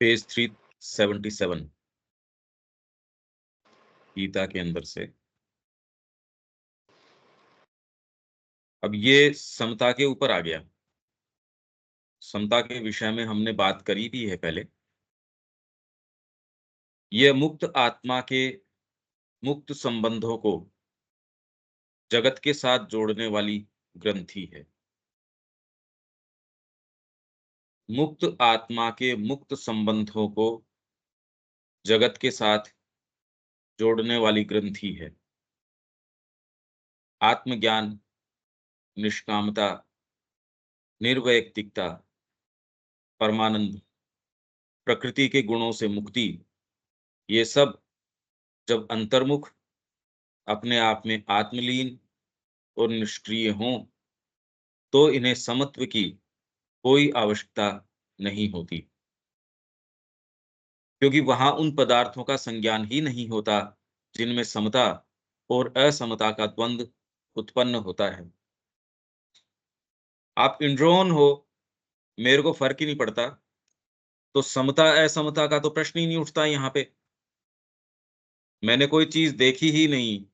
Page 377 Gita के अंदर से। अब ये समता के ऊपर आ गया। समता के विषय में हमने बात करी भी है पहले। ये मुक्त आत्मा के मुक्त संबंधों को जगत के साथ जोड़ने वाली ग्रंथि है। मुक्त आत्मा के मुक्त संबंधों को जगत के साथ जोड़ने वाली ग्रंथि है। आत्मज्ञान, निष्कामता, निर्वैयक्तिकता, परमानंद, प्रकृति के गुणों से मुक्ति, ये सब जब अंतर्मुख, अपने आप में आत्मलीन और निष्क्रिय हों, तो इन्हें समत्व की कोई आवश्यकता नहीं होती, क्योंकि वहां उन पदार्थों का संज्ञान ही नहीं होता जिनमें समता और असमता का द्वंद्व उत्पन्न होता है। आप इंद्रोन हो, मेरे को फर्क ही नहीं पड़ता, तो समता असमता का तो प्रश्न ही नहीं उठता यहाँ पे। मैंने कोई चीज देखी ही नहीं,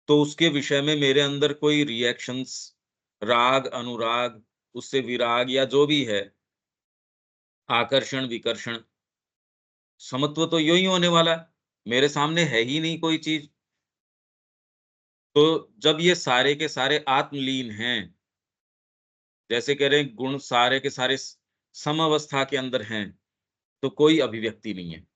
तो उसके विषय में मेरे अंदर कोई रिएक्शंस, राग, अनुराग, उससे विराग या जो भी है, आकर्षण, विकर्षण, समत्व तो यूं ही होने वाला है। मेरे सामने है ही नहीं कोई चीज। तो जब ये सारे के सारे आत्मलीन हैं, जैसे कह रहे हैं गुण सारे के सारे समअवस्था के अंदर हैं, तो कोई अभिव्यक्ति नहीं है।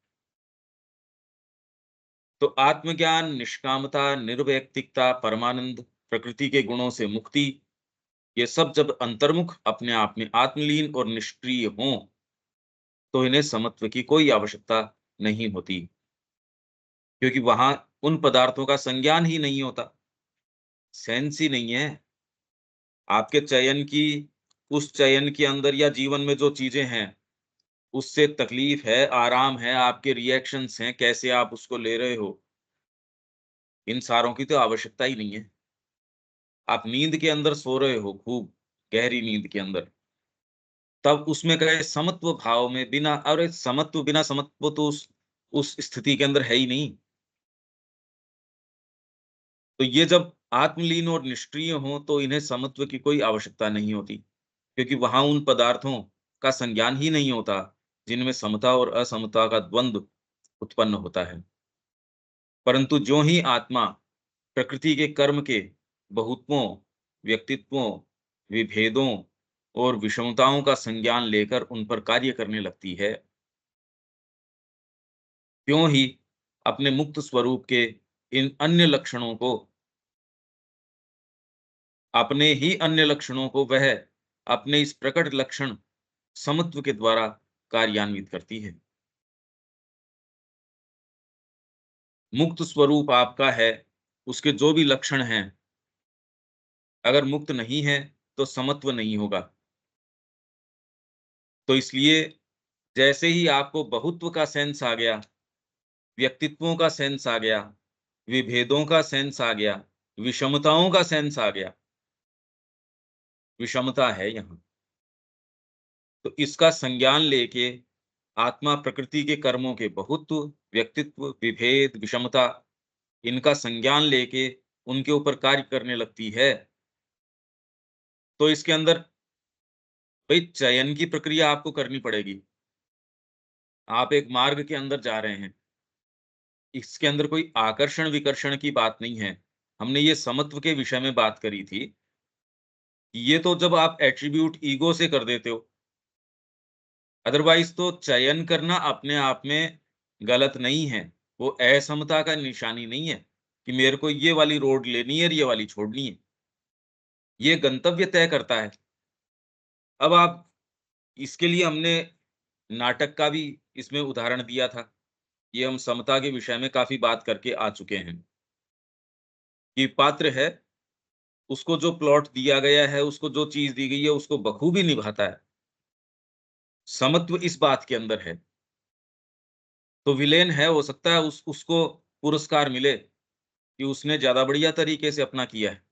तो आत्मज्ञान, निष्कामता, निर्वैयक्तिकता, परमानंद, प्रकृति के गुणों से मुक्ति, ये सब जब अंतर्मुख, अपने आप में आत्मलीन और निष्क्रिय हों, तो इन्हें समत्व की कोई आवश्यकता नहीं होती, क्योंकि वहां उन पदार्थों का संज्ञान ही नहीं होता, सेंस ही नहीं है। आपके चयन की, उस चयन के अंदर या जीवन में जो चीजें हैं, उससे तकलीफ है, आराम है, आपके रिएक्शंस हैं, कैसे आप उसको ले रहे हो, इन सारों की तो आवश्यकता ही नहीं है। आप नींद के अंदर सो रहे हो, खूब गहरी नींद के अंदर, तब उसमें कहे समत्व भाव में बिना, अरे समत्व, बिना समत्व तो उस स्थिति के अंदर है ही नहीं। तो ये जब आत्मलीन और निष्क्रिय हो, तो इन्हें समत्व की कोई आवश्यकता नहीं होती, क्योंकि वहां उन पदार्थों का संज्ञान ही नहीं होता जिनमें समता और असमता का द्वंद्व उत्पन्न होता है। परंतु जो ही आत्मा प्रकृति के कर्म के बहुत्वों, व्यक्तित्वों, विभेदों और विषमताओं का संज्ञान लेकर उन पर कार्य करने लगती है, त्यों ही अपने मुक्त स्वरूप के इन अन्य लक्षणों को, अपने ही अन्य लक्षणों को वह अपने इस प्रकट लक्षण समत्व के द्वारा कार्यान्वित करती है। मुक्त स्वरूप आपका है, उसके जो भी लक्षण हैं, अगर मुक्त नहीं है तो समत्व नहीं होगा। तो इसलिए जैसे ही आपको बहुत्व का सेंस आ गया, व्यक्तित्वों का सेंस आ गया, विभेदों का सेंस आ गया, विषमताओं का सेंस आ गया, विषमता है यहाँ, तो इसका संज्ञान लेके आत्मा प्रकृति के कर्मों के बहुत्व, व्यक्तित्व, विभेद, विषमता, इनका संज्ञान लेके उनके ऊपर कार्य करने लगती है। तो इसके अंदर भाई चयन की प्रक्रिया आपको करनी पड़ेगी। आप एक मार्ग के अंदर जा रहे हैं, इसके अंदर कोई आकर्षण विकर्षण की बात नहीं है। हमने ये समत्व के विषय में बात करी थी कि ये तो जब आप एट्रीब्यूट ईगो से कर देते हो, अदरवाइज तो चयन करना अपने आप में गलत नहीं है। वो असमता का निशानी नहीं है कि मेरे को ये वाली रोड लेनी है और ये वाली छोड़नी है। ये गंतव्य तय करता है। अब आप, इसके लिए हमने नाटक का भी इसमें उदाहरण दिया था। ये हम समता के विषय में काफी बात करके आ चुके हैं कि पात्र है, उसको जो प्लॉट दिया गया है, उसको जो चीज दी गई है, उसको बखूबी निभाता है। समत्व इस बात के अंदर है। तो विलेन है, हो सकता है उसको पुरस्कार मिले कि उसने ज्यादा बढ़िया तरीके से अपना किया है,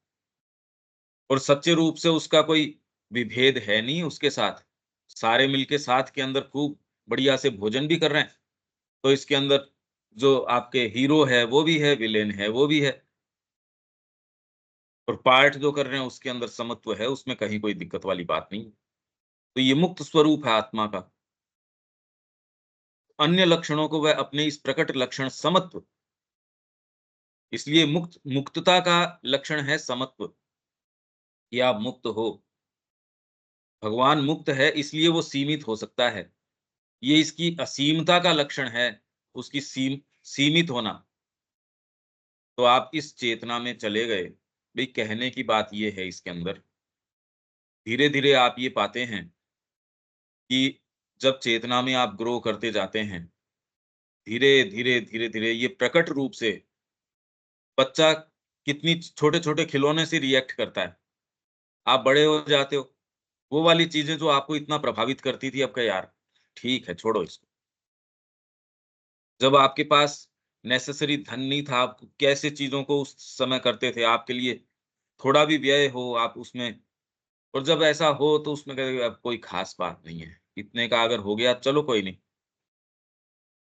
और सच्चे रूप से उसका कोई विभेद है नहीं उसके साथ। सारे मिलके साथ के अंदर खूब बढ़िया से भोजन भी कर रहे हैं, तो इसके अंदर जो आपके हीरो है वो भी है, विलेन है वो भी है, और पार्ट जो कर रहे हैं उसके अंदर समत्व है, उसमें कहीं कोई दिक्कत वाली बात नहीं है। तो ये मुक्त स्वरूप है आत्मा का। अन्य लक्षणों को वह अपने इस प्रकट लक्षण समत्व, इसलिए मुक्तता का लक्षण है समत्व, कि आप मुक्त हो। भगवान मुक्त है इसलिए वो सीमित हो सकता है। ये इसकी असीमता का लक्षण है, उसकी सीमित होना। तो आप इस चेतना में चले गए। भई कहने की बात ये है इसके अंदर, धीरे-धीरे आप ये पाते हैं कि जब चेतना में आप ग्रो करते जाते हैं, धीरे-धीरे, धीरे-धीरे ये प्रकट रूप से बच्चा कितनी छोटे-छोटे खिलौने से रिएक्ट करता है। आप बड़े हो जाते हो, वो वाली चीज़ें जो आपको इतना प्रभावित करती थी, अब कहा यार ठीक है, छोड़ो इसको। जब आपके पास नेसेसरी धन नहीं था, आप कैसे चीज़ों को उस समय करते थे, आपके लिए थोड़ा भी व्यय हो आप उसमें, और जब ऐसा हो तो उसमें कहेंगे अब कोई ख़ास बात नहीं है, इतने का अगर हो गया चलो कोई नहीं।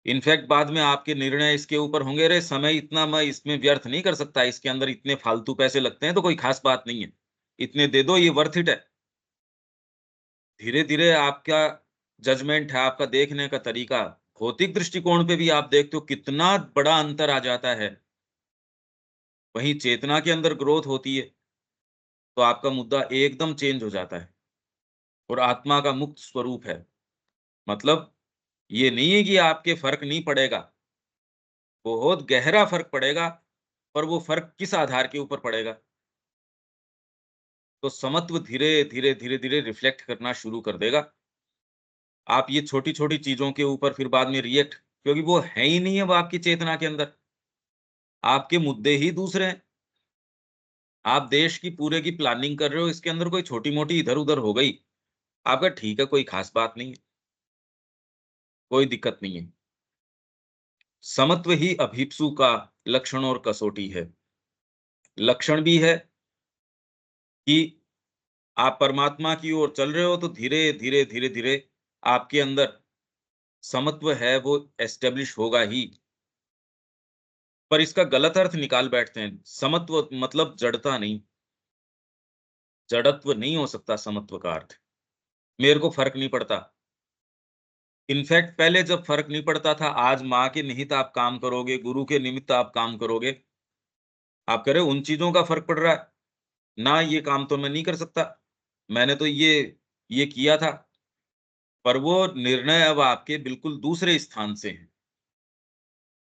इनफैक्ट बाद में आपके निर्णय इसके ऊपर होंगे, अरे समय इतना मैं इसमें व्यर्थ नहीं कर सकता, इसके अंदर इतने फालतू पैसे लगते हैं तो कोई ख़ास बात नहीं है, इतने दे दो ये वर्थ इट है। धीरे-धीरे आपका जजमेंट है, आपका देखने का तरीका, भौतिक दृष्टिकोण पे भी आप देखते हो कितना बड़ा अंतर आ जाता है। वहीं चेतना के अंदर ग्रोथ होती है, तो आपका मुद्दा एकदम चेंज हो जाता है और आत्मा का मुक्त स्वरूप है। मतलब ये नहीं है कि आपके फ़र्क नहीं पड़ेगा, बहुत गहरा फ़र्क पड़ेगा, पर वो फ़र्क किस आधार के ऊपर पड़ेगा? तो समत्व धीरे-धीरे, धीरे-धीरे रिफ्लेक्ट करना शुरू कर देगा। आप ये छोटी-छोटी चीज़ों के ऊपर फिर बाद में रिएक्ट, क्योंकि वो है ही नहीं है, वो आपकी चेतना के अंदर। आपके मुद्दे ही दूसरे हैं। आप देश की पूरे की प्लानिंग कर रहे हो, इसके अंदर कोई छोटी-मोटी इधर-उधर हो गई, आपका ठीक है, कोई ख़ास बात नहीं है, कोई दिक्कत नहीं है। समत्व ही अभिप्सु का लक्षण और कसौटी है। लक्षण भी है कि आप परमात्मा की ओर चल रहे हो, तो धीरे-धीरे, धीरे-धीरे आपके अंदर समत्व है वो एस्टेब्लिश होगा ही। पर इसका गलत अर्थ निकाल बैठते हैं। समत्व मतलब जड़ता नहीं, जड़त्व नहीं हो सकता समत्व का अर्थ। मेरे को फ़र्क नहीं पड़ता। इनफैक्ट पहले जब फ़र्क नहीं पड़ता था, आज माँ के निहित आप काम करोगे, गुरु के निमित्त आप काम करोगे, आप कह रहे हो उन चीज़ों का फ़र्क पड़ रहा है। ना ये काम तो मैं नहीं कर सकता। मैंने तो ये किया था, पर वो निर्णय अब आपके बिल्कुल दूसरे स्थान से हैं।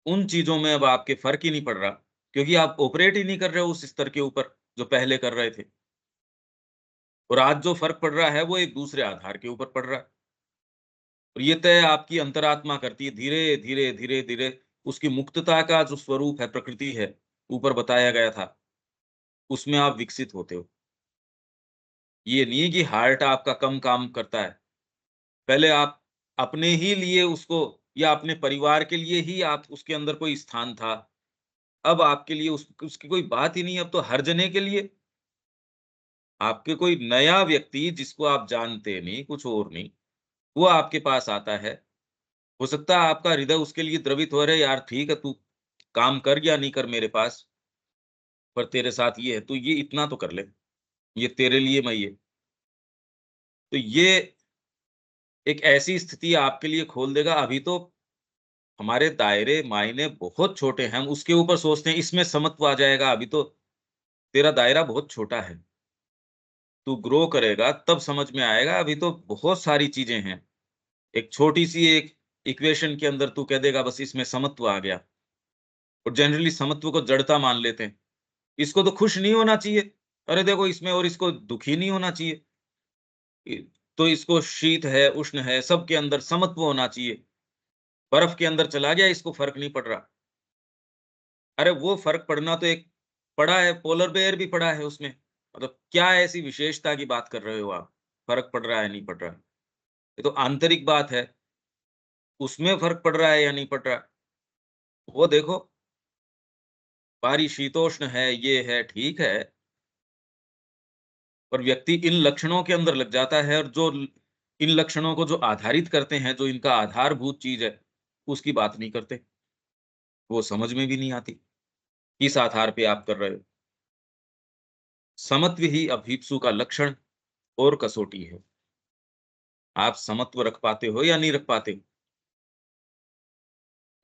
उन चीज़ों में अब आपके फ़र्क ही नहीं पड़ रहा, क्योंकि आप ऑपरेट ही नहीं कर रहे हो उस स्तर के ऊपर, जो पहले कर रहे थे। और आज जो फ़र्क पड़ रहा है, वो एक दूसरे आधार के ऊपर पड़ रहा है। और ये तय आपकी अंतरात्मा करती है, धीरे-धीरे, धीरे-धीरे उसकी मुक्तता का जो स्वरूप है, प्रकृति है, ऊपर बताया गया था, उसमें आप विकसित होते हो। ये नहीं है कि हार्ट आपका कम काम करता है। पहले आप अपने ही लिए उसको, या अपने परिवार के लिए ही आप उसके अंदर कोई स्थान था। अब आपके लिए उसकी कोई बात ही नहीं है, अब तो हर जने के लिए। आपके कोई नया व्यक्ति जिसको आप जानते नहीं, कुछ और नहीं, वो आपके पास आता है। हो सकता है आपका हृदय उसके लिए द्रवित हो रहा है, यार ठीक है तू काम कर या नहीं कर मेरे पास, पर तेरे साथ ये है, तू ये इतना तो कर ले, ये तेरे लिए मैं ये। तो ये एक ऐसी स्थिति आपके लिए खोल देगा, अभी तो हमारे दायरे मायने बहुत छोटे हैं, हम उसके ऊपर सोचते हैं इसमें समत्व आ जाएगा, अभी तो तेरा दायरा बहुत छोटा है। तू ग्रो करेगा तब समझ में आएगा, अभी तो बहुत सारी चीज़ें हैं। एक छोटी-सी एक इक्वेशन के अंदर तू कह देगा बस इसमें समत्व आ गया, और जनरली समत्व को जड़ता मान लेते हैं। इसको तो खुश नहीं होना चाहिए, अरे देखो इसमें, और इसको दुखी नहीं होना चाहिए। इ तो इसको शीत है, उष्ण है, सबके अंदर समत्व होना चाहिए। बर्फ के अंदर चला गया, इसको फ़र्क नहीं पड़ रहा। अरे वो फ़र्क पड़ना तो एक पड़ा है, पोलर बेयर भी पड़ा है उसमें। मतलब क्या ऐसी विशेषता की बात कर रहे हो आप? फ़र्क पड़ रहा है, नहीं पड़ रहा है। ये तो आंतरिक बात है, उसमें फ़र्क पड़ रहा है या नहीं पड़ रहा है। वो देखो, बारी शीतोष्ण है, ये है, ठीक है, पर व्यक्ति इन लक्षणों के अंदर लग जाता है, और जो इन लक्षणों को जो आधारित करते हैं, जो इनका आधारभूत चीज़ है, उसकी बात नहीं करते। वो समझ में भी नहीं आती, किस आधार पे आप कर रहे हो। समत्व ही अभीप्सु का लक्षण और कसौटी है। आप समत्व रख पाते हो या नहीं रख पाते?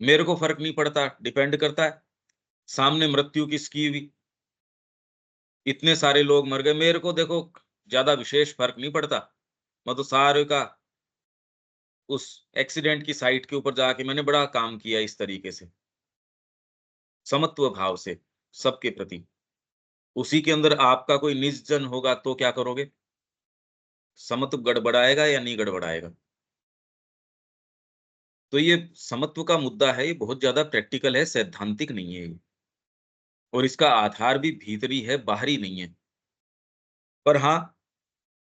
मेरे को फ़र्क नहीं पड़ता, डिपेंड करता है, सामने मृत्यु किसकी हुई, इतने सारे लोग मर गए, मेरे को देखो ज़्यादा विशेष फ़र्क नहीं पड़ता। मैं तो सारे का उस एक्सीडेंट की साइट के ऊपर जाके मैंने बड़ा काम किया इस तरीके से, समत्व भाव से, सबके प्रति। उसी के अंदर आपका कोई निज जन होगा तो क्या करोगे? समत्व गड़बड़ाएगा या नहीं गड़बड़ाएगा? तो ये समत्व का मुद्दा है, ये बहुत ज़्यादा प्रैक्टिकल है, सैद्धांतिक नहीं है ये। और इसका आधार भी भीतरी है, बाहरी नहीं है। पर हाँ,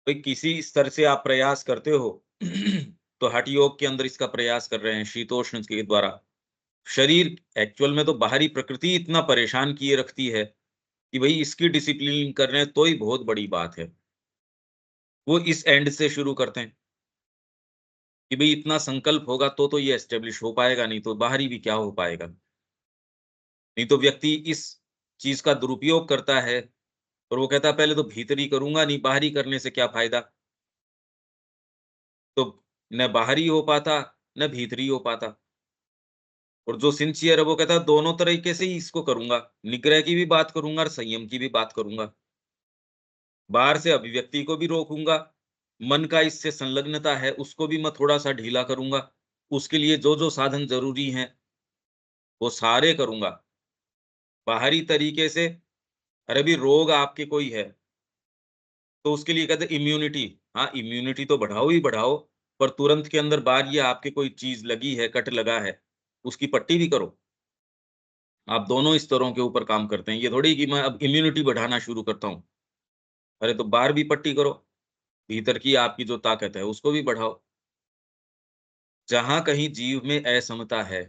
कोई किसी स्तर से आप प्रयास करते हो, तो हठ योग के अंदर इसका प्रयास कर रहे हैं, शीतोष्ण के द्वारा। शरीर एक्चुअल में तो बाहरी प्रकृति इतना परेशान किए रखती है, कि भई इसकी डिसिप्लिन कर रहे हैं, तो ही बहुत बड़ी बात है। वो इस एंड से शुरू करते हैं, कि भई इतना संकल्प होगा तो ये एस्टेब्लिश हो पाएगा, नहीं तो बाहरी भी क्या हो पाएगा। नहीं तो व्यक्ति इस चीज़ का दुरुपयोग करता है और वो कहता है पहले तो भीतरी करूँगा नहीं, बाहरी करने से क्या फ़ायदा? तो न बाहरी हो पाता, न भीतरी हो पाता। और जो सिंसियर है वो कहता है दोनों तरीके से ही इसको करूँगा, निग्रह की भी बात करूँगा और संयम की भी बात करूँगा। बाहर से अभिव्यक्ति को भी रोकूँगा, मन का इससे संलग्नता है उसको भी मैं थोड़ा-सा ढीला करूँगा। उसके लिए जो-जो साधन ज़रूरी हैं, वो सारे करूँगा। बाहरी तरीके से अरे भई रोग आपके कोई है, तो उसके लिए कहते हैं इम्यूनिटी। हाँ, इम्यूनिटी तो बढ़ाओ ही बढ़ाओ, पर तुरंत के अंदर बाहर ये आपके कोई चीज़ लगी है, कट लगा है, उसकी पट्टी भी करो। आप दोनों स्तरों के ऊपर काम करते हैं। ये थोड़ी कि मैं अब इम्यूनिटी बढ़ाना शुरू करता हूँ। अरे तो बाहर भी पट्टी करो, भीतर की आपकी जो ताकत है उसको भी बढ़ाओ। जहाँ कहीं जीव में असमता है,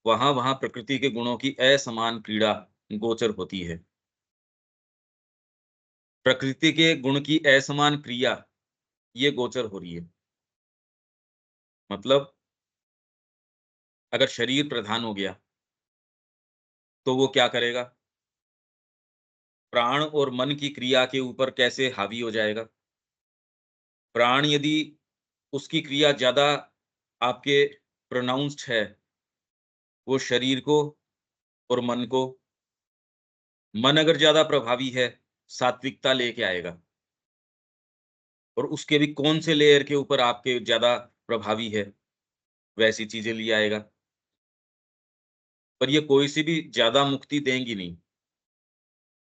वहाँ-वहाँ प्रकृति के गुणों की असमान क्रीड़ा गोचर होती है। प्रकृति के गुण की असमान क्रिया, ये गोचर हो रही है। मतलब अगर शरीर प्रधान हो गया, तो वो क्या करेगा? प्राण और मन की क्रिया के ऊपर कैसे हावी हो जाएगा? प्राण यदि उसकी क्रिया ज़्यादा आपके प्रोनाउंस्ड है, वो शरीर को और मन को, मन अगर ज़्यादा प्रभावी है, सात्विकता लेके आएगा और उसके भी कौन से लेयर के ऊपर आपके ज़्यादा प्रभावी है, वैसी चीज़ें ले आएगा। पर ये कोई सी भी ज़्यादा मुक्ति देंगी नहीं।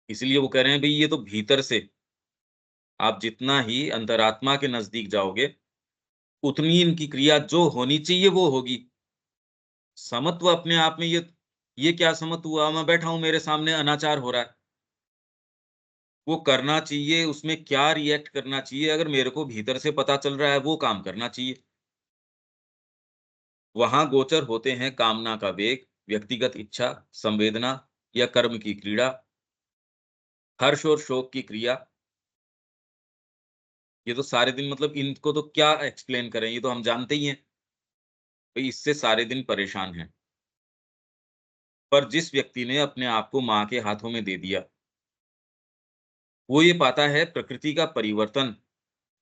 इसलिए वो कह रहे हैं भई ये तो भीतर से, आप जितना ही अंतरात्मा के नज़दीक जाओगे, उतनी इनकी क्रिया जो होनी चाहिए वो होगी। समत्व अपने आप में ये क्या समत्व हुआ? मैं बैठा हूँ, मेरे सामने अनाचार हो रहा है। वो करना चाहिए, उसमें क्या रिएक्ट करना चाहिए, अगर मेरे को भीतर से पता चल रहा है, वो काम करना चाहिए। वहाँ गोचर होते हैं कामना का वेग, व्यक्तिगत इच्छा, संवेदना या कर्म की क्रीड़ा, हर्ष और शोक की क्रिया। ये तो सारे दिन मतलब इनको तो क्या एक्सप्लेन करें, ये तो हम जानते ही हैं। भई इससे सारे दिन परेशान हैं। पर जिस व्यक्ति ने अपने आप को माँ के हाथों में दे दिया, वो ये पाता है प्रकृति का परिवर्तन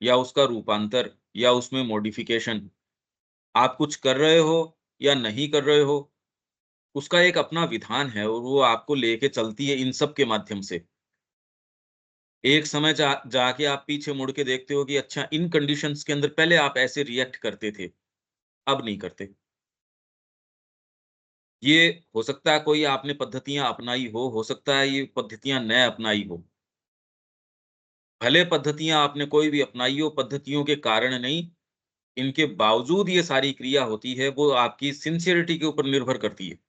या उसका रूपांतर या उसमें मॉडिफिकेशन, आप कुछ कर रहे हो या नहीं कर रहे हो, उसका एक अपना विधान है और वो आपको लेके चलती है इन सब के माध्यम से। एक समय जाके आप पीछे मुड़ के देखते हो कि अच्छा इन कंडीशंस के अंदर पहले आप ऐसे रिएक्ट करते थे, अब नहीं करते। ये हो सकता है कोई आपने पद्धतियाँ अपनाई हो सकता है ये पद्धतियाँ न अपनाई हो। भले पद्धतियाँ आपने कोई भी अपनाई हो, पद्धतियों के कारण नहीं, इनके बावजूद ये सारी क्रिया होती है, वो आपकी सिंसियरिटी के ऊपर निर्भर करती है।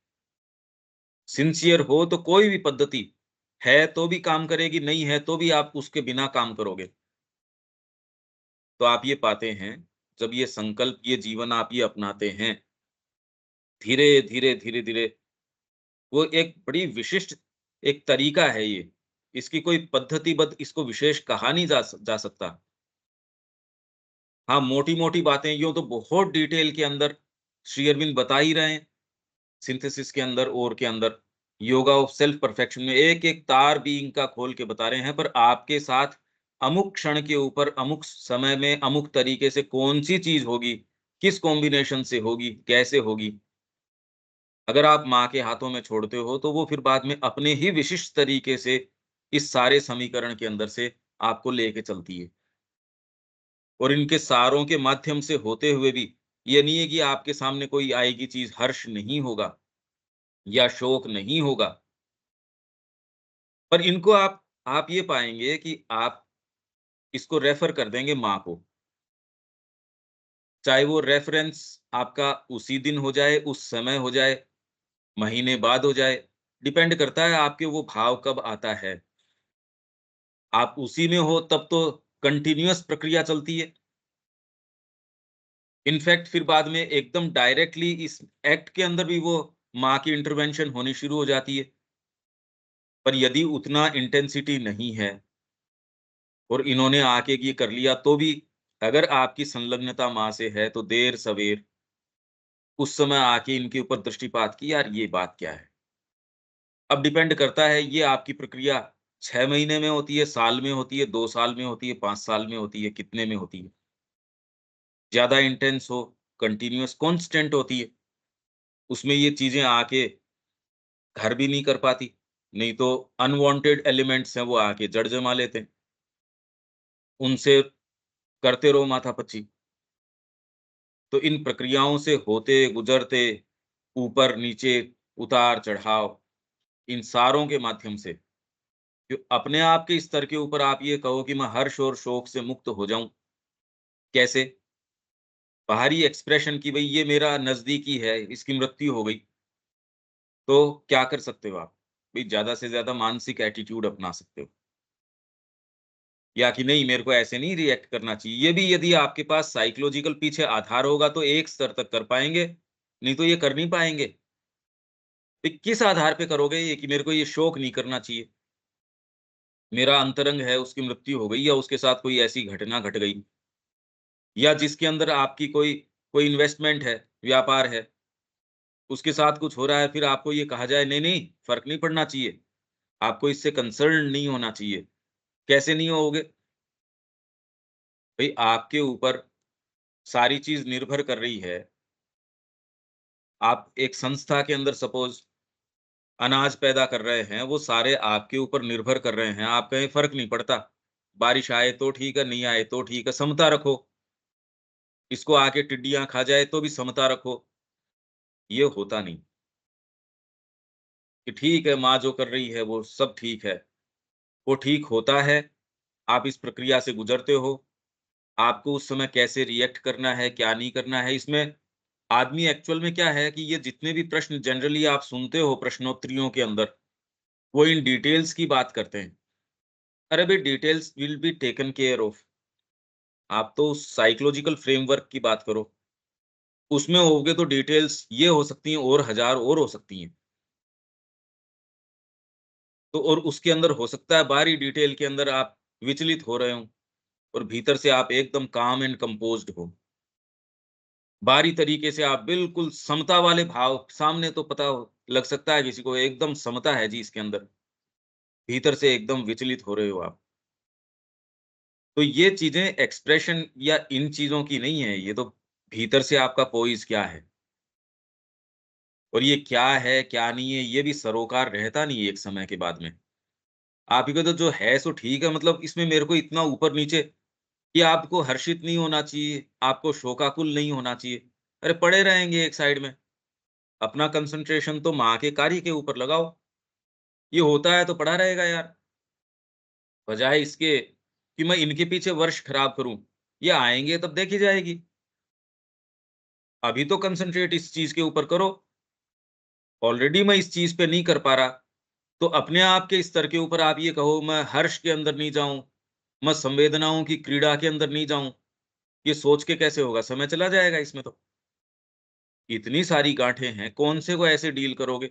सिंसियर हो तो कोई भी पद्धति है तो भी काम करेगी, नहीं है तो भी आप उसके बिना काम करोगे। तो आप ये पाते हैं, जब ये संकल्प, ये जीवन आप ये अपनाते हैं, धीरे-धीरे, धीरे-धीरे वो एक बड़ी विशिष्ट एक तरीका है ये। इसकी कोई पद्धतिबद्ध इसको विशेष कहा नहीं जा सकता। हाँ, मोटी-मोटी बातें यूँ तो बहुत डिटेल के अंदर श्री अरविंद बता ही रहे हैं, सिंथेसिस के अंदर, ओर के अंदर, योगा ऑफ सेल्फ परफेक्शन में एक-एक तार भी इनका खोल के बता रहे हैं, पर आपके साथ अमुक क्षण के ऊपर, अमुक समय में, अमुक तरीके से कौन-सी चीज़ होगी, किस कॉम्बिनेशन से होगी, कैसे होगी, अगर आप माँ के हाथों में छोड़ते हो, तो वो फिर बाद में अपने ही विशिष्ट तरीके से इस सारे समीकरण के अंदर से आपको लेके चलती है। और इनके सारों के माध्यम से होते हुए भी, ये नहीं है कि आपके सामने कोई आएगी चीज़, हर्ष नहीं होगा या शोक नहीं होगा, पर इनको आप ये पाएँगे कि आप इसको रेफ़र कर देंगे माँ को। चाहे वो रेफ़रेंस आपका उसी दिन हो जाए, उस समय हो जाए, महीने बाद हो जाए, डिपेंड करता है आपके वो भाव कब आता है। आप उसी में हो तब तो कंटीन्यूअस प्रक्रिया चलती है। इनफैक्ट फिर बाद में एकदम डायरेक्टली इस एक्ट के अंदर भी वो माँ की इंटरवेंशन होनी शुरू हो जाती है। पर यदि उतना इंटेंसिटी नहीं है और इन्होंने आके ये कर लिया, तो भी अगर आपकी संलग्नता माँ से है, तो देर-सवेर उस समय आके इनके ऊपर दृष्टिपात की, यार ये बात क्या है? अब डिपेंड करता है ये आपकी प्रक्रिया 6 महीने में होती है, साल में होती है, 2 साल में होती है, 5 साल में होती है, कितने में होती है? ज़्यादा इंटेंस हो, कंटीन्यूअस कांस्टेंट होती है, उसमें ये चीज़ें आके घर भी नहीं कर पाती, नहीं तो अनवांटेड एलिमेंट्स हैं वो आके जड़ जमा लेते हैं, उनसे करते रहो माथापच्ची। तो इन प्रक्रियाओं से होते, गुज़रते, ऊपर-नीचे, उतार-चढ़ाव, इन सारों के माध्यम से जो अपने आप के स्तर के ऊपर आप ये कहो कि मैं हर्ष और शोक से मुक्त हो जाऊँ, कैसे? बाहरी एक्सप्रेशन कि भई ये मेरा नज़दीकी है, इसकी मृत्यु हो गई, तो क्या कर सकते हो आप? भई ज़्यादा से ज़्यादा मानसिक एटीट्यूड अपना सकते हो। या कि नहीं मेरे को ऐसे नहीं रिएक्ट करना चाहिए। ये भी यदि आपके पास साइकोलॉजिकल पीछे आधार होगा तो एक स्तर तक कर पाएँगे, नहीं तो ये कर नहीं पाएँगे। तो किस आधार पे करोगे ये कि मेरे को ये शोक नहीं करना चाहिए, मेरा अंतरंग है उसकी मृत्यु हो गई या उसके साथ कोई ऐसी घटना घट गई या जिसके अंदर आपकी कोई कोई इन्वेस्टमेंट है, व्यापार है, उसके साथ कुछ हो रहा है फिर आपको ये कहा जाए नहीं-नहीं फ़र्क नहीं पड़ना चाहिए, आपको इससे कंसर्न्ड नहीं होना चाहिए। कैसे नहीं होगे? भई आपके ऊपर सारी चीज़ निर्भर कर रही है। आप एक संस्था के अंदर सपोज़ अनाज पैदा कर रहे हैं, वो सारे आपके ऊपर निर्भर कर रहे हैं। आप कहें फ़र्क नहीं पड़ता, बारिश आए तो ठीक है, नहीं आए तो ठीक है, समता रखो। इसको आके टिड्डियाँ खा जाए तो भी समता रखो, ये होता नहीं। कि ठीक है, माँ जो कर रही है वो सब ठीक है, वो ठीक होता है, आप इस प्रक्रिया से गुज़रते हो, आपको उस समय कैसे रिएक्ट करना है, क्या नहीं करना है, इसमें आदमी एक्चुअल में क्या है कि ये जितने भी प्रश्न जनरली आप सुनते हो प्रश्नोत्तरियों के अंदर, वो इन डिटेल्स की बात करते हैं। अरे भई details will be taken care of. आप तो साइकोलॉजिकल फ्रेमवर्क की बात करो। उसमें होगे तो डिटेल्स ये हो सकती हैं और हज़ार और हो सकती हैं। तो और उसके अंदर हो सकता है बाहरी डिटेल के अंदर आप विचलित हो रहे हों और भीतर से आप एकदम काम एंड कंपोज़्ड हो। बाहरी तरीके से आप बिल्कुल समता वाले भाव सामने तो पता हो लग सकता है किसी को एकदम समता है जी इसके अंदर। भीतर से एकदम विचलित हो रहे हो आप। तो ये चीज़ें एक्सप्रेशन या इन चीज़ों की नहीं है, ये तो भीतर से आपका पोइज़ क्या है और ये क्या है, क्या नहीं है, ये भी सरोकार रहता नहीं है एक समय के बाद में। आप ही को तो जो है सो ठीक है मतलब इसमें मेरे को इतना ऊपर-नीचे कि आपको हर्षित नहीं होना चाहिए, आपको शोकाकुल नहीं होना चाहिए। अरे पड़े रहेंगे एक साइड में, अपना कंसंट्रेशन तो माँ के कार्य के ऊपर लगाओ। ये होता है तो पड़ा रहेगा यार, बजाए इसके कि मैं इनके पीछे वर्ष खराब करूँ। ये आएँगे तब देखी जाएगी। अभी तो कंसंट्रेट इस चीज़ के ऊपर करो। ऑलरेडी मैं इस चीज़ पे नहीं कर पा रहा, तो अपने आप के स्तर के ऊपर आप ये कहो मैं हर्ष के अंदर नहीं जाऊँ, मैं संवेदनाओं की क्रीड़ा के अंदर नहीं जाऊँ, ये सोच के कैसे होगा? समय चला जाएगा इसमें तो। इतनी सारी गाँठें हैं, कौन से को ऐसे डील करोगे?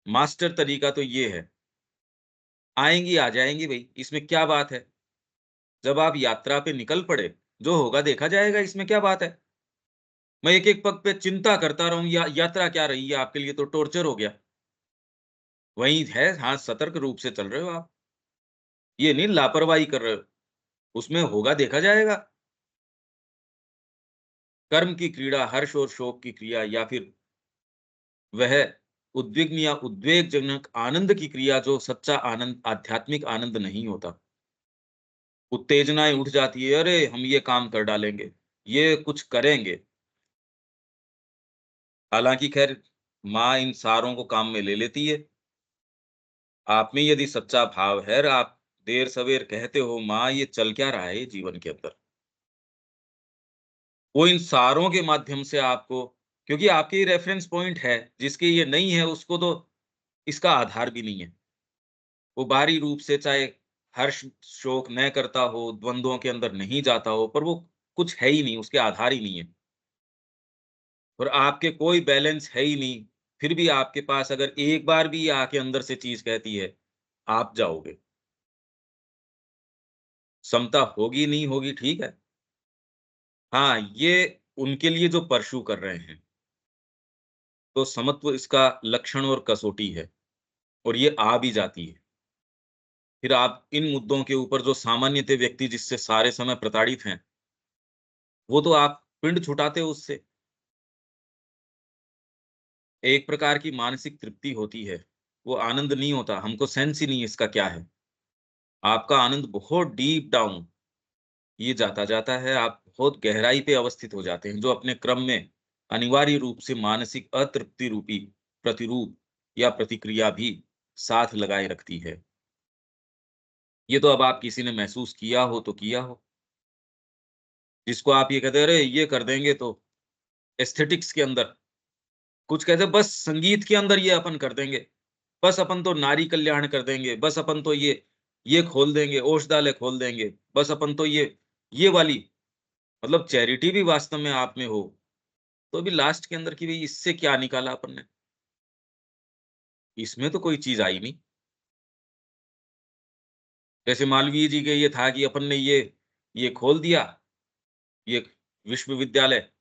मास्टर तरीका तो ये है, आएँगी आ जाएँगी भई, इसमें क्या बात है? जब आप यात्रा पे निकल पड़े जो होगा देखा जाएगा, इसमें क्या बात है? मैं एक-एक पग पे चिंता करता रहूँ, या यात्रा क्या रही है आपके लिए, तो टॉर्चर हो गया। वही है, हाँ, सतर्क रूप से चल रहे हो आप। ये नहीं लापरवाही कर रहे हो, उसमें होगा देखा जाएगा। कर्म की क्रीड़ा, हर्ष और शोक की क्रिया, या फिर वह उद्विग्न या उद्वेगजनक आनंद की क्रिया, जो सच्चा आनंद, आध्यात्मिक आनंद नहीं होता। उत्तेजनाएँ उठ जाती है, अरे! हम ये काम कर डालेंगे, ये कुछ करेंगे। हालाँकि ख़ैर माँ इन सारों को काम में ले लेती है। आप में यदि सच्चा भाव है और आप देर-सवेर कहते हो, माँ ये चल क्या रहा है ये जीवन के अंदर? वो इन सारों के माध्यम से आपको, क्योंकि आपके रेफ़रेंस पॉइंट है, जिसके ये नहीं है उसको तो इसका आधार भी नहीं है। वो बाहरी रूप से चाहे हर्ष, शोक न करता हो, द्वंद्वों के अंदर नहीं जाता हो, पर वो कुछ है ही नहीं, उसके आधार ही नहीं है। और आपके कोई बैलेंस है ही नहीं, फिर भी आपके पास अगर एक बार भी ये आके अंदर से चीज़ कहती है, आप जाओगे। समता होगी, नहीं होगी, ठीक है। हाँ, ये उनके लिए जो परस्यू कर रहे हैं, तो समत्व इसका लक्षण और कसौटी है, और ये आ भी जाती है। फिर आप इन मुद्दों के ऊपर जो सामान्यतः व्यक्ति जिससे सारे समय प्रताड़ित हैं, वो तो आप पिंड छुटाते हो उससे। एक प्रकार की मानसिक तृप्ति होती है, वो आनंद नहीं होता, हमको सेंस ही नहीं इसका क्या है। आपका आनंद बहुत डीप डाउन ये जाता है, आप बहुत गहराई पे अवस्थित हो जाते हैं, जो अपने क्रम में अनिवार्य रूप से मानसिक अतृप्ति रूपी प्रतिरूप या प्रतिक्रिया भी साथ लगाए रखती है। ये तो अब आप किसी ने महसूस किया हो तो किया हो, जिसको आप ये कहते हैं, अरे! ये कर देंगे तो एस्थेटिक्स के अंदर, कुछ कहते हैं बस संगीत के अंदर ये अपन कर देंगे, बस अपन तो नारी कल्याण कर देंगे, बस अपन तो ये खोल देंगे, औषधालय खोल देंगे, बस अपन तो ये वाली, मतलब चैरिटी भी वास्तव में आप में हो, तो अभी लास्ट के अंदर कि भई इससे क्या निकाला अपन ने? इसमें तो कोई चीज़ आई नहीं। जैसे मालवीय जी के ये था कि अपन ने ये खोल दिया, ये विश्वविद्यालय।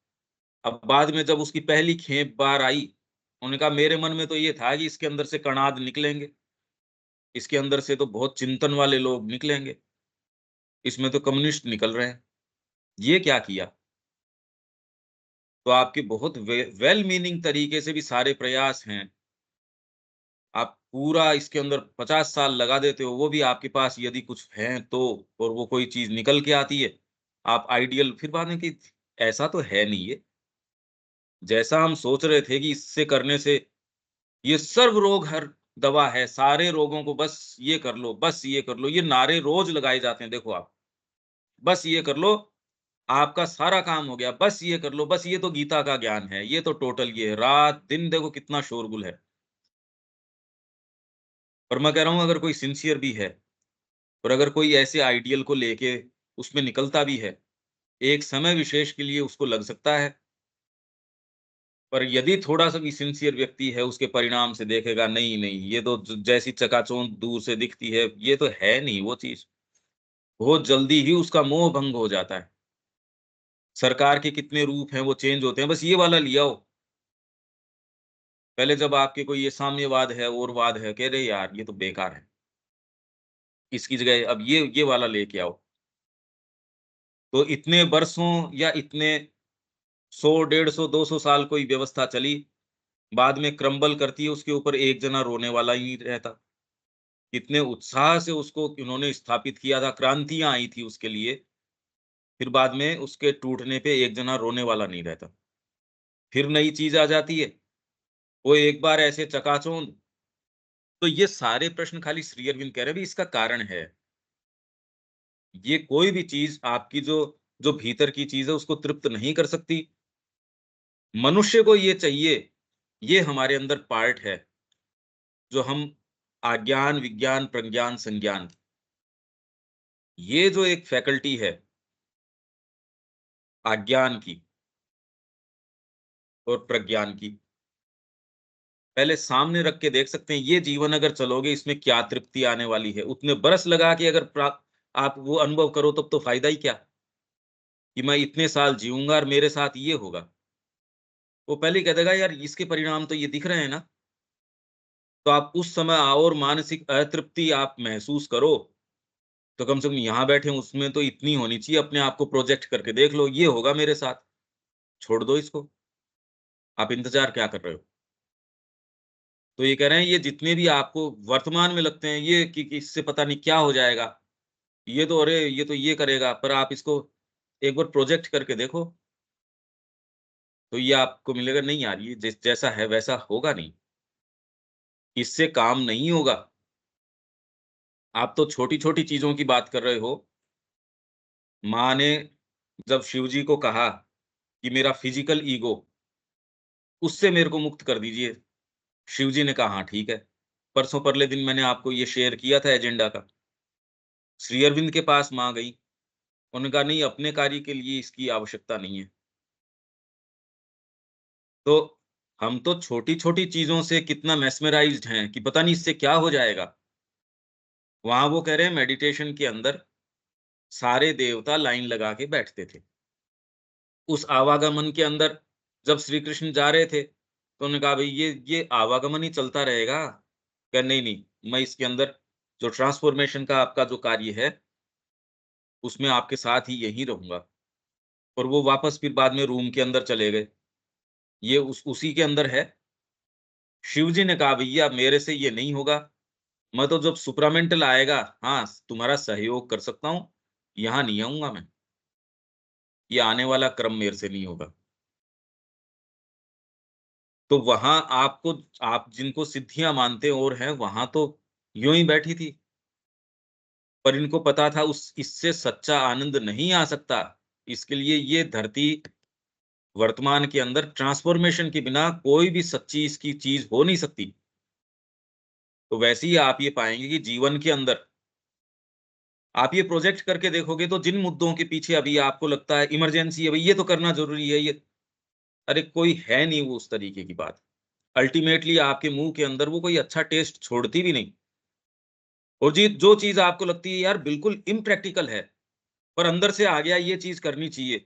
अब बाद में जब उसकी पहली खेप बाहर आई, उन्होंने कहा मेरे मन में तो ये था कि इसके अंदर से कणाद निकलेंगे, इसके अंदर से तो बहुत चिंतन वाले लोग निकलेंगे, इसमें तो कम्युनिस्ट निकल रहे हैं। ये क्या किया? तो आपके बहुत वेल मीनिंग तरीके से भी सारे प्रयास हैं। आप पूरा इसके अंदर 50 साल लगा देते हो, वो भी आपके पास यदि कुछ है तो, और वो कोई चीज़ निकल के आती है, आप आइडियल फिर बाद में कि ऐसा तो है नहीं ये। जैसा हम सोच रहे थे कि इससे करने से ये सर्व रोग हर दवा है, सारे रोगों को बस ये कर लो, बस ये कर लो, ये नारे रोज़ लगाए जाते हैं देखो आप। बस ये कर लो, आपका सारा काम हो गया, बस ये कर लो, बस ये तो गीता का ज्ञान है, ये तो टोटल ये है, रात-दिन देखो कितना शोरगुल है। और मैं कह रहा हूँ अगर कोई सिंसियर भी है, और अगर कोई ऐसे आइडियल को लेके उसमें निकलता भी है, एक समय विशेष के लिए उसको लग सकता है, पर यदि थोड़ा-सा भी सिंसियर व्यक्ति है, उसके परिणाम से देखेगा नहीं, नहीं, ये तो जैसी चकाचौंध दूर से दिखती है, ये तो है नहीं वो चीज़। बहुत जल्दी ही उसका मोह भंग हो जाता है। सरकार के कितने रूप हैं, वो चेंज होते हैं, बस ये वाला लिया आओ। पहले जब आपके कोई ये साम्यवाद है, औरवाद है, कह रहे यार ये तो बेकार है। इसकी जगह अब ये वाला लेके आओ। तो इतने बरसों या इतने 100, 150, 200 साल कोई व्यवस्था चली, बाद में क्रम्बल करती है, उसके ऊपर एक जना रोने वाला ही नहीं रहता। कितने उत्साह से उसको इन्होंने स्थापित किया था, क्रांतियाँ आई थी उसके लिए, फिर बाद में उसके टूटने पे एक जना रोने वाला नहीं रहता। फिर नई चीज़ आ जाती है, वो एक बार ऐसे चकाचौंध। तो ये सारे प्रश्न खाली श्री अरविंद कह रहे हैं भी इसका कारण है। ये कोई भी चीज़ आपकी जो जो भीतर की चीज़ है उसको तृप्त नहीं कर सकती। मनुष्य को ये चाहिए, ये हमारे अंदर पार्ट है, जो हम आज्ञान, विज्ञान, प्रज्ञान, संज्ञान, ये जो एक फैकल्टी है आज्ञान की और प्रज्ञान की, पहले सामने रख के देख सकते हैं, ये जीवन अगर चलोगे इसमें क्या तृप्ति आने वाली है। उतने बरस लगा के अगर आप वो अनुभव करो तब तो फ़ायदा ही क्या? कि मैं इतने साल जीऊँगा और मेरे साथ ये होगा। वो पहले ही कह देगा यार इसके परिणाम तो ये दिख रहे हैं ना। तो आप उस समय और मानसिक अतृप्ति आप महसूस करो, तो कम से कम यहाँ बैठे हैं उसमें तो इतनी होनी चाहिए, अपने आप को प्रोजेक्ट करके देख लो, ये होगा मेरे साथ, छोड़ दो इसको, आप इंतज़ार क्या कर रहे हो? तो ये कह रहे हैं ये जितने भी आपको वर्तमान में लगते हैं ये कि इससे पता नहीं क्या हो जाएगा, ये तो अरे! ये तो ये करेगा, पर आप इसको एक बार प्रोजेक्ट करके देखो, तो ये आपको मिलेगा नहीं यार ये जैसा है वैसा होगा नहीं, इससे काम नहीं होगा। आप तो छोटी-छोटी चीज़ों की बात कर रहे हो। माँ ने जब शिव जी को कहा कि मेरा फिज़िकल ईगो, उससे मेरे को मुक्त कर दीजिए। शिव जी ने कहा, "हाँ, ठीक है।" परसों परले दिन मैंने आपको ये शेयर किया था एजेंडा का। श्री अरविंद के पास माँ गई, उन्होंने कहा, "नहीं, अपने कार्य के लिए इसकी आवश्यकता नहीं है।" तो हम तो छोटी-छोटी चीज़ों से कितना मेस्मराइज़्ड हैं कि पता नहीं इससे क्या हो जाएगा। वहाँ वो कह रहे हैं मेडिटेशन के अंदर सारे देवता लाइन लगा के बैठते थे। उस आवागमन के अंदर जब श्री कृष्ण जा रहे थे, तो उन्होंने कहा, "भई ये आवागमन ही चलता रहेगा?" कहा, "नहीं, नहीं, मैं इसके अंदर जो ट्रांसफ़ॉर्मेशन का आपका जो कार्य है, उसमें आपके साथ ही यहीं रहूँगा।" और वो वापस फिर बाद में रूम के अंदर चले गए। ये उसी के अंदर है। शिव जी ने कहा, "भैया मेरे से ये नहीं होगा, मैं तो जब सुप्रामेंटल आएगा, हाँ, तुम्हारा सहयोग कर सकता हूँ, यहाँ नहीं आऊँगा मैं। ये आने वाला क्रम मेरे से नहीं होगा।" तो वहाँ आपको आप जिनको सिद्धियाँ मानते और हैं, वहाँ तो यूँ ही बैठी थी, पर इनको पता था उस इससे सच्चा आनंद नहीं आ सकता। इसके लिए ये धरती वर्तमान के अंदर ट्रांसफ़ॉर्मेशन के बिना कोई भी सच्ची इसकी चीज़ हो नहीं सकती। तो वैसे ही आप ये पाएँगे कि जीवन के अंदर आप ये प्रोजेक्ट करके देखोगे तो जिन मुद्दों के पीछे अभी आपको लगता है इमरजेंसी है, भई ये तो करना ज़रूरी है, ये अरे कोई है नहीं वो उस तरीके की बात। अल्टीमेटली आपके मुँह के अंदर वो कोई अच्छा टेस्ट छोड़ती भी नहीं। और जी जो चीज़ आपको लगती है यार बिल्कुल इम्प्रैक्टिकल है, पर अंदर से आ गया ये चीज़ करनी चाहिए,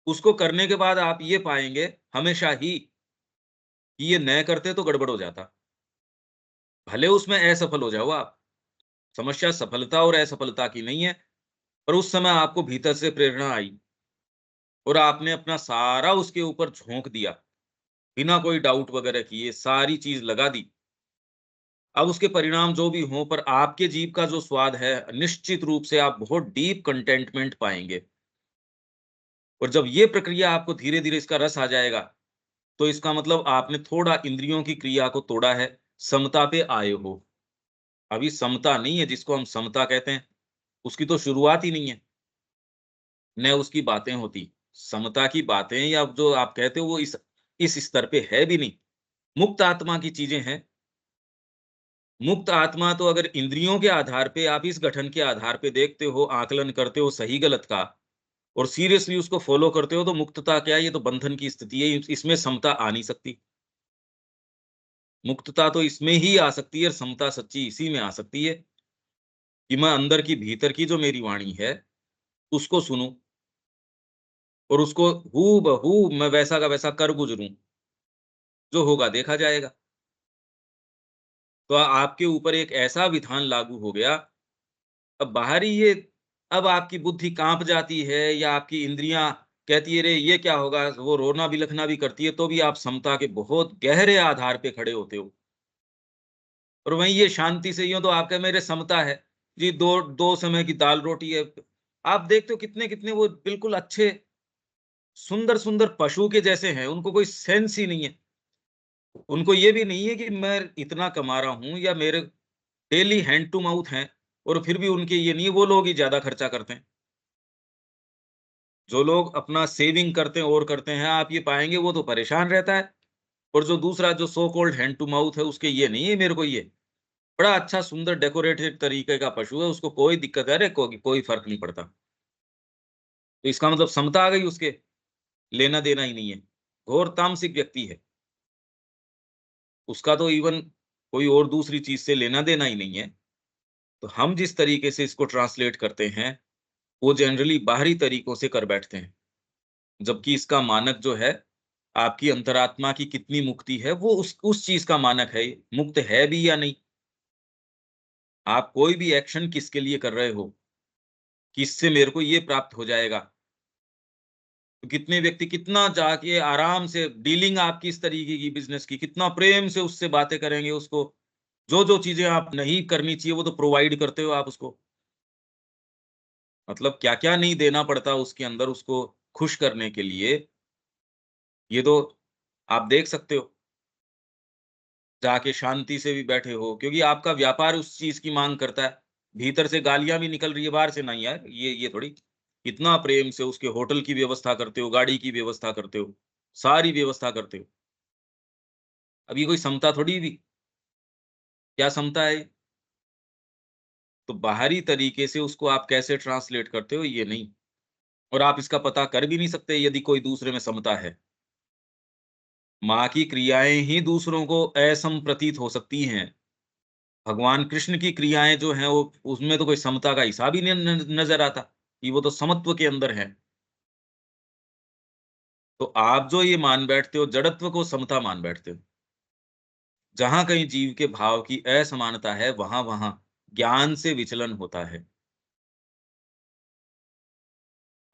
उसको करने के बाद आप ये पाएँगे हमेशा ही कि ये न करते तो गड़बड़ हो जाता। भले उसमें असफल हो जाओ आप, समस्या सफलता और असफलता की नहीं है, पर उस समय आपको भीतर से प्रेरणा आई और आपने अपना सारा उसके ऊपर झोंक दिया, बिना कोई डाउट वगैरह किए सारी चीज़ लगा दी। अब उसके परिणाम जो भी हों, पर आपके जीभ का जो स्वाद है, निश्चित रूप से आप बहुत डीप कंटेंटमेंट पाएँगे। और जब ये प्रक्रिया आपको धीरे-धीरे इसका रस आ जाएगा, तो इसका मतलब आपने थोड़ा इंद्रियों की क्रिया को तोड़ा है, समता पे आए हो। अभी समता नहीं है जिसको हम समता कहते हैं, उसकी तो शुरुआत ही नहीं है, न उसकी बातें होती। समता की बातें या जो आप कहते हो वो इस स्तर पे है भी नहीं। मुक्त आत्मा की चीज़ें हैं। मुक्त आत्मा तो अगर इंद्रियों के आधार पे आप इस गठन के आधार पे देखते हो, आकलन करते हो सही-गलत का और सीरियसली उसको फ़ॉलो करते हो तो मुक्तता क्या है, ये तो बंधन की स्थिति है, इसमें समता आ नहीं सकती। मुक्तता तो इसमें ही आ सकती है और समता सच्ची इसी में आ सकती है कि मैं अंदर की भीतर की जो मेरी वाणी है, उसको सुनूँ और उसको हूबहू मैं वैसा का वैसा कर गुज़रूँ, जो होगा देखा जाएगा। तो आपके ऊपर एक ऐसा विधान लागू हो गया, अब बाहरी ये अब आपकी बुद्धि काँप जाती है या आपकी इंद्रियाँ कहती है, "अरे! ये क्या होगा?" वो रोना-बिलखना भी करती है, तो भी आप समता के बहुत गहरे आधार पे खड़े होते हो। और वहीं ये शांति से यूँ तो आपका मेरे समता है। जी, 2 समय की दाल-रोटी है। आप देखते हो कितने-कितने वो बिल्कुल अच्छे, सुंदर-सुंदर पशु के जैसे हैं, उनको कोई सेंस ही नहीं है। उनको ये भी नहीं है कि मैं इतना कमा रहा हूँ या मेरे डेली हैंड टू माउथ हैं और फिर भी उनके ये नहीं है, वो लोग ही ज़्यादा खर्चा करते हैं। जो लोग अपना सेविंग करते हैं और करते हैं, आप ये पाएँगे वो तो परेशान रहता है और जो दूसरा जो so called hand to mouth है, उसके ये नहीं है मेरे को ये। बड़ा अच्छा सुंदर डेकोरेटेड तरीके का पशु है, उसको कोई दिक्कत है, अरे कोई फ़र्क नहीं पड़ता। तो इसका मतलब समता आ गई उसके, लेना-देना ही नहीं है। घोर तामसिक व्यक्ति है, उसका तो इवन कोई और दूसरी चीज़ से लेना-देना ही नहीं है। तो हम जिस तरीके से इसको ट्रांसलेट करते हैं, वो जनरली बाहरी तरीकों से कर बैठते हैं। जबकि इसका मानक जो है, आपकी अंतरात्मा की कितनी मुक्ति है, वो उस चीज़ का मानक है, मुक्त है भी या नहीं। आप कोई भी एक्शन किसके लिए कर रहे हो, किससे मेरे को ये प्राप्त हो जाएगा। तो कितने व्यक्ति कितना जाके आराम से डीलिंग आपकी इस तरीके की बिज़नेस की, कितना प्रेम से उससे बातें करेंगे उसको। जो-जो चीज़ें आप नहीं करनी चाहिए, वो तो प्रोवाइड करते हो आप उसको। मतलब क्या-क्या नहीं देना पड़ता उसके अंदर उसको खुश करने के लिए, ये तो आप देख सकते हो। जाके शांति से भी बैठे हो, क्योंकि आपका व्यापार उस चीज़ की माँग करता है। भीतर से गालियाँ भी निकल रही है, बाहर से नहीं यार, ये थोड़ी। इतना प्रेम से उसके होटल की व्यवस्था करते हो, गाड़ी की व्यवस्था करते हो, सारी व्यवस्था करते हो। अब ये कोई समता थोड़ी हुई, क्या समता है? तो बाहरी तरीके से उसको आप कैसे ट्रांसलेट करते हो, ये नहीं। और आप इसका पता कर भी नहीं सकते यदि कोई दूसरे में समता है। माँ की क्रियाएँ ही दूसरों को असम प्रतीत हो सकती हैं। भगवान कृष्ण की क्रियाएँ जो हैं वो उसमें तो कोई समता का हिसाब ही नहीं नज़र आता, कि वो तो समत्व के अंदर है। तो आप जो ये मान बैठते हो, जड़त्व को समता मान बैठते हो। जहाँ कहीं जीव के भाव की असमानता है, वहाँ-वहाँ ज्ञान से विचलन होता है।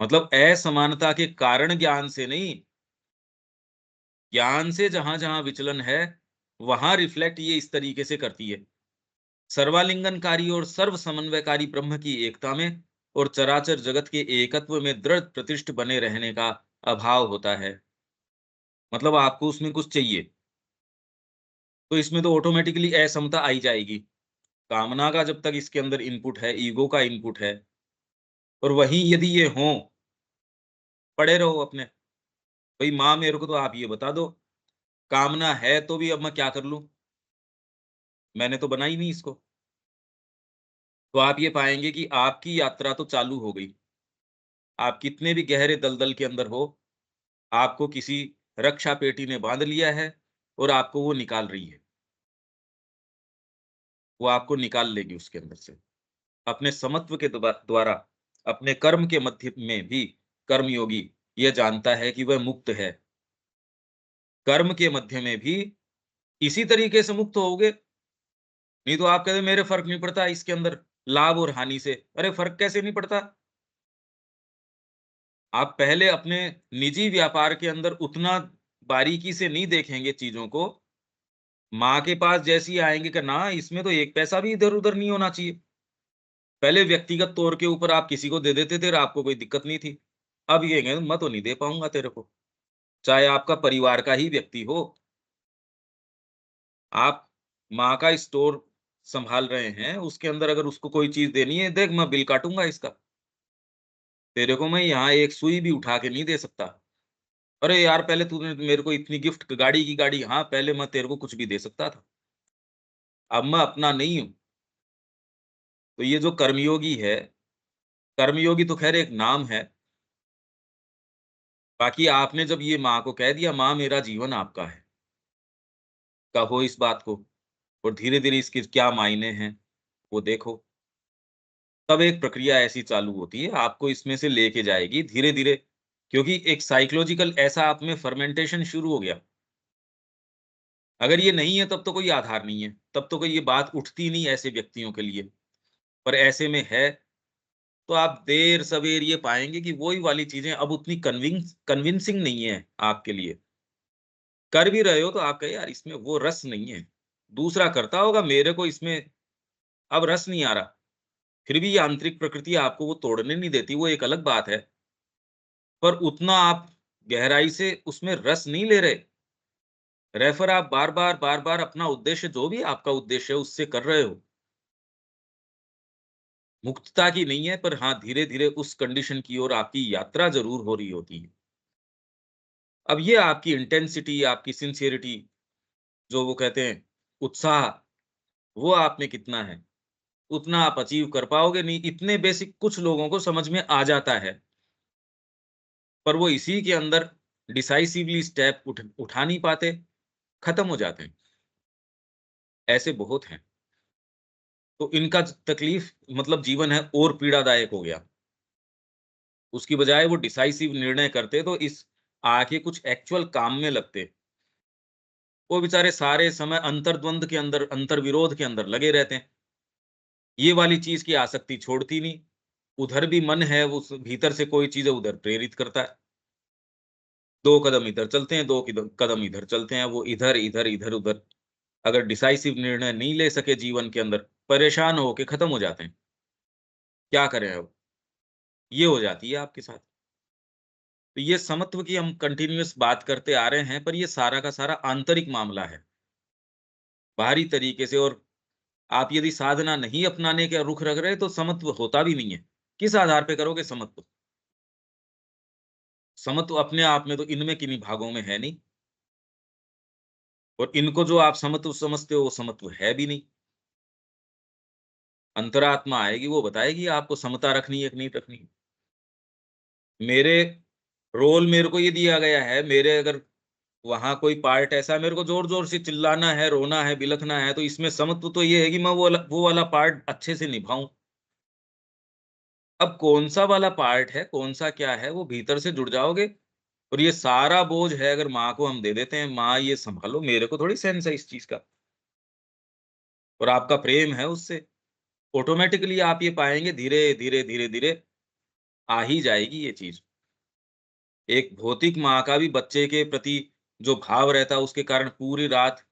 मतलब असमानता के कारण ज्ञान से नहीं, ज्ञान से जहाँ-जहाँ विचलन है, वहाँ रिफ्लेक्ट ये इस तरीके से करती है। सर्वालिंगनकारी और सर्व समन्वयकारी ब्रह्म की एकता में और चराचर जगत के एकत्व में दृढ़ प्रतिष्ठ बने रहने का अभाव होता है। मतलब आपको उसमें कुछ चाहिए, तो इसमें तो ऑटोमेटिकली असमता आ ही जाएगी। कामना का जब तक इसके अंदर इनपुट है, ईगो का इनपुट है, और वहीं यदि ये हों, पड़े रहो अपने, भई माँ मेरे को तो आप ये बता दो, कामना है तो भी अब मैं क्या कर लूँ? मैंने तो बनाई नहीं इसको। तो आप ये पाएँगे कि आपकी यात्रा तो चालू हो गई। आप कितने भी गहरे दलदल के अंदर हो, आपको किसी रक्षा पेटी ने बाँध लिया है और आपको वो निकाल रही है। वो आपको निकाल लेगी उसके अंदर से। अपने समत्व के द्वारा, अपने कर्म के मध्य में भी कर्मयोगी यह जानता है कि वह मुक्त है। कर्म के मध्य में भी इसी तरीके से मुक्त होगे, नहीं तो आप कहते मेरे फ़र्क नहीं पड़ता इसके अंदर लाभ और हानि से। अरे! फ़र्क कैसे नहीं पड़ता? आप पहले अपने निजी व्यापार के अंदर उतना बारीकी से नहीं देखेंगे चीज़ों को, माँ के पास जैसे ही आएँगे कि ना इसमें तो 1 पैसा भी इधर-उधर नहीं होना चाहिए। पहले व्यक्तिगत तौर के ऊपर आप किसी को दे देते थे और आपको कोई दिक्कत नहीं थी। अब ये कहें मैं तो नहीं दे पाऊँगा तेरे को, चाहे आपका परिवार का ही व्यक्ति हो। आप माँ का स्टोर सँभाल रहे हैं, उसके अंदर अगर उसको कोई चीज़ देनी है, देख मैं बिल काटूँगा इसका, तेरे को मैं यहाँ एक सुई भी उठा के नहीं दे सकता। अरे यार! पहले तूने मेरे को इतनी गिफ्ट गाड़ी की गाड़ी, हाँ, पहले मैं तेरे को कुछ भी दे सकता था। अब मैं अपना नहीं हूँ। तो ये जो कर्मयोगी है, कर्मयोगी तो ख़ैर एक नाम है। बाकी आपने जब ये माँ को कह दिया, माँ मेरा जीवन आपका है, कहो इस बात को और धीरे-धीरे इसके क्या मायने हैं, वो देखो। तब एक प्रक्रिया ऐसी चालू होती है, आपको इसमें से लेके जाएगी धीरे-धीरे, क्योंकि एक साइकोलॉजिकल ऐसा आप में फर्मेंटेशन शुरू हो गया। अगर ये नहीं है तब तो कोई आधार नहीं है, तब तो कोई ये बात उठती नहीं ऐसे व्यक्तियों के लिए। पर ऐसे में है, तो आप देर-सवेर ये पाएँगे कि वही वाली चीज़ें अब उतनी कन्विंसिंग नहीं है आपके लिए। कर भी रहे हो तो आप कहे यार इसमें वो रस नहीं है। दूसरा करता होगा, मेरे को इसमें अब रस नहीं आ रहा। फिर भी ये आंतरिक प्रकृति आपको वो तोड़ने नहीं देती, वो एक अलग बात है। पर उतना आप गहराई से उसमें रस नहीं ले रहे। रेफर आप बार-बार, बार-बार अपना उद्देश्य जो भी आपका उद्देश्य है उससे कर रहे हो। मुक्तता की नहीं है, पर हाँ, धीरे-धीरे उस कंडीशन की ओर आपकी यात्रा ज़रूर हो रही होती है। अब ये आपकी इंटेंसिटी, आपकी सिंसियरिटी, जो वो कहते हैं उत्साह, वो आप में कितना है, उतना आप अचीव कर पाओगे नहीं। इतने बेसिक कुछ लोगों को समझ में आ जाता है, पर वो इसी के अंदर डिसाइसिवली स्टेप उठा नहीं पाते, खत्म हो जाते हैं। ऐसे बहुत हैं। तो इनका तकलीफ मतलब जीवन है और पीड़ादायक हो गया। उसकी बजाय वो डिसाइसिव निर्णय करते तो इस आके कुछ एक्चुअल काम में लगते। वो बेचारे सारे समय अंतर्द्वंद के अंदर, अंतर्विरोध के अंदर लगे रहते हैं। ये वाली चीज़ की आसक्ति छोड़ती नहीं। उधर भी मन है, उस भीतर से कोई चीज़ उधर प्रेरित करता है। 2 कदम इधर चलते हैं, 2 कदम इधर चलते हैं, वो इधर, इधर, इधर-उधर। अगर डिसाइसिव निर्णय नहीं ले सके जीवन के अंदर, परेशान होके खत्म हो जाते हैं। क्या करें अब? ये हो जाती है आपके साथ। तो ये समत्व की हम कंटीन्यूअस बात करते आ रहे हैं, पर ये सारा का सारा आंतरिक मामला है। बाहरी तरीके से और आप यदि साधना नहीं अपनाने का रुख रख रहे, तो समत्व होता भी नहीं है। किस आधार पे करोगे समत्व? समत्व अपने आप में तो इनमें किन्हीं भागों में है नहीं, और इनको जो आप समत्व समझते हो, वो समत्व है भी नहीं। अंतरात्मा आएगी, वो बताएगी आपको समता रखनी है कि नहीं रखनी है। मेरे रोल मेरे को ये दिया गया है, मेरे अगर वहाँ कोई पार्ट ऐसा है, मेरे को ज़ोर-ज़ोर से चिल्लाना है, रोना है, बिलखना है, तो इसमें समत्व तो ये है कि मैं वो वाला पार्ट अच्छे से निभाऊँ। अब कौन-सा वाला पार्ट है, कौन-सा क्या है, वो भीतर से जुड़ जाओगे, और ये सारा बोझ है अगर माँ को हम दे देते हैं, माँ ये सँभालो, मेरे को थोड़ी सेंस है इस चीज़ का, और आपका प्रेम है उससे, ऑटोमैटिकली आप ये पाएँगे धीरे, धीरे, धीरे, धीरे आ ही जाएगी ये चीज़। एक भौतिक माँ का भी बच्चे के प्रति जो भाव रहता है, उसके कारण पूरी रात,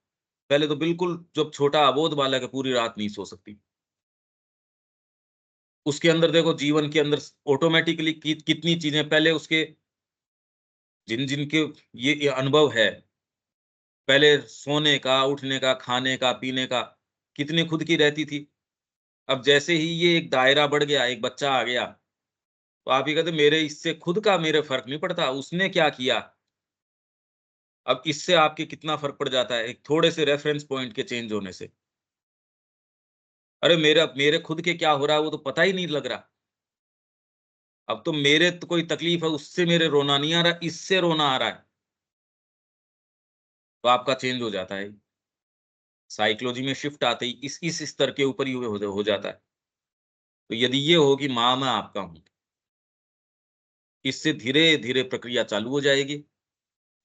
पहले तो बिल्कुल जब छोटा अबोध बालक है, पूरी रात नहीं सो सकती। उसके अंदर देखो जीवन के अंदर ऑटोमैटिकली कितनी चीज़ें पहले उसके जिनके ये अनुभव है, पहले सोने का, उठने का, खाने का, पीने का, कितनी खुद की रहती थी। अब जैसे ही ये एक दायरा बढ़ गया, एक बच्चा आ गया, तो आप ये कहते मेरे इससे खुद का मेरे फ़र्क नहीं पड़ता, उसने क्या किया? अब इससे आपके कितना फ़र्क पड़ जाता है, एक थोड़े से रेफ़रेंस पॉइंट के चेंज होने से। अरे मेरा मेरे खुद के क्या हो रहा है, वो तो पता ही नहीं लग रहा। अब तो मेरे तो कोई तकलीफ़ है, उससे मेरे रोना नहीं आ रहा, इससे रोना आ रहा है, तो आपका चेंज हो जाता है। साइकोलॉजी में शिफ्ट आते ही इस स्तर के ऊपर ही हो जाता है। तो यदि ये हो कि माँ मैं आपका हूँ, इससे धीरे-धीरे प्रक्रिया चालू हो जाएगी,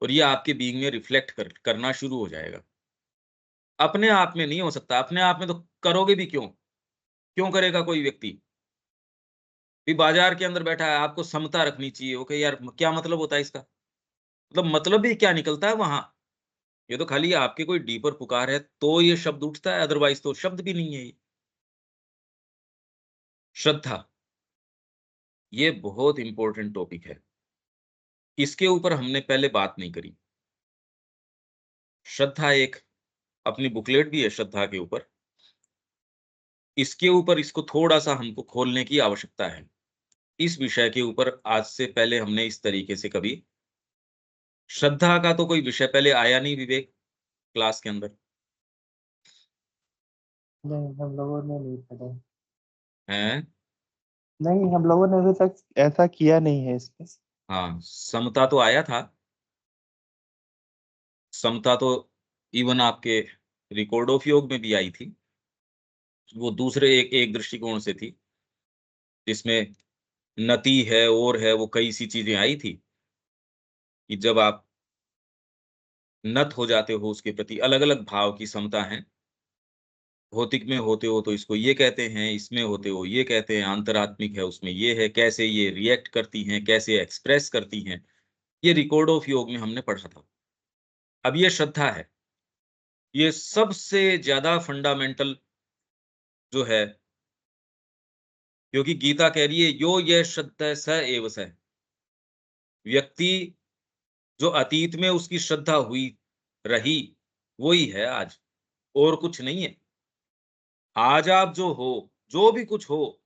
और ये आपके बीइंग में रिफ्लेक्ट करना शुरू हो जाएगा। अपने आप में नहीं हो सकता, अपने आप में तो करोगे भी क्यों? क्यों करेगा कोई व्यक्ति? भी बाज़ार के अंदर बैठा है, आपको समता रखनी चाहिए, ओके यार, क्या मतलब होता है इसका? मतलब भी क्या निकलता है वहाँ? ये तो खाली आपके कोई डीपर पुकार है, तो ये शब्द उठता है, अदरवाइज़ तो शब्द भी नहीं है ये। श्रद्धा, ये बहुत इम्पोर्टेंट टॉपिक है। इसके ऊपर हमने पहले बात नहीं करी। श्रद्धा एक अपनी बुकलेट भी है श्रद्धा के ऊपर। इसके ऊपर इसको थोड़ा-सा हमको खोलने की आवश्यकता है। इस विषय के ऊपर आज से पहले हमने इस तरीके से कभी श्रद्धा का तो कोई विषय पहले आया नहीं विवेक, क्लास के अंदर, नहीं, हम लोगों ने नहीं पढ़ा। हैं? नहीं, हम लोगों ने अभी तक ऐसा किया नहीं है इसमें। हाँ, समता तो आया था। समता तो इवन आपके रिकॉर्ड ऑफ योग में भी आई थी। वो दूसरे एक एक दृष्टिकोण से थी, जिसमें नति है और है, वो कई सी चीज़ें आई थी, कि जब आप नत हो जाते हो उसके प्रति, अलग-अलग भाव की समता है। भौतिक में होते हो तो इसको ये कहते हैं, इसमें होते हो ये कहते हैं, आंतरात्मिक है उसमें ये है, कैसे ये रिएक्ट करती हैं, कैसे एक्सप्रेस करती हैं, ये रिकॉर्ड ऑफ योग में हमने पढ़ा था। अब ये श्रद्धा है, ये सबसे ज़्यादा फंडामेंटल जो है, क्योंकि गीता कह रही है यो ये श्रद्धः स एव स। व्यक्ति जो अतीत में उसकी श्रद्धा हुई, रही, वो ही है आज, और कुछ नहीं है। आज आप जो हो, जो भी कुछ हो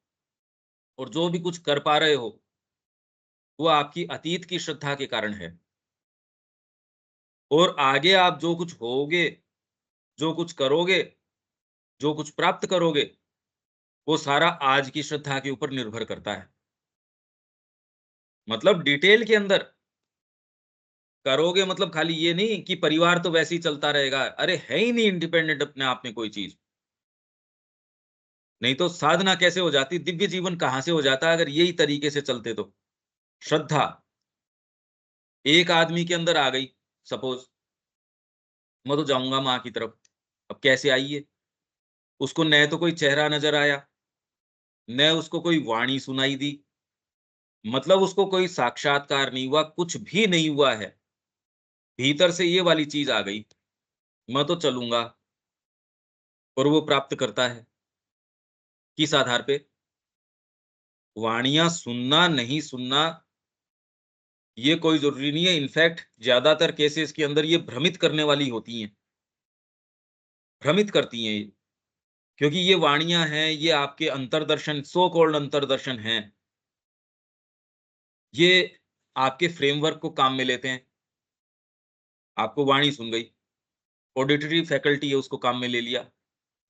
और जो भी कुछ कर पा रहे हो, वो आपकी अतीत की श्रद्धा के कारण है। और आगे आप जो कुछ होगे, जो कुछ करोगे, जो कुछ प्राप्त करोगे, वो सारा आज की श्रद्धा के ऊपर निर्भर करता है। मतलब डिटेल के अंदर करोगे, मतलब खाली ये नहीं कि परिवार तो वैसे ही चलता रहेगा। अरे है ही नहीं इंडिपेंडेंट अपने आप में कोई चीज़। नहीं तो साधना कैसे हो जाती? दिव्य जीवन कहाँ से हो जाता अगर यही तरीके से चलते तो? श्रद्धा एक आदमी के अंदर आ गई, सपोज मैं तो जाऊंगा माँ की तरफ। अब कैसे आई है? उसको न तो कोई चेहरा नजर आया, न उसको कोई वाणी सुनाई दी, मतलब उसको कोई साक्षात्कार नहीं हुआ, कुछ भी नहीं हुआ है। भीतर से ये वाली चीज आ गई, मैं तो चलूंगा, और वो प्राप्त करता है। किस आधार पे? वाणियां सुनना नहीं सुनना ये कोई जरूरी नहीं है। इनफैक्ट ज्यादातर केसेस के अंदर ये भ्रमित करने वाली होती हैं, भ्रमित करती हैं ये। क्योंकि ये वाणियां हैं, ये आपके अंतर्दर्शन, सो कॉल्ड अंतर्दर्शन हैं। ये आपके फ्रेमवर्क को काम में लेते हैं। आपको वाणी सुन गई, ऑडिटरी फैकल्टी है, उसको काम में ले लिया।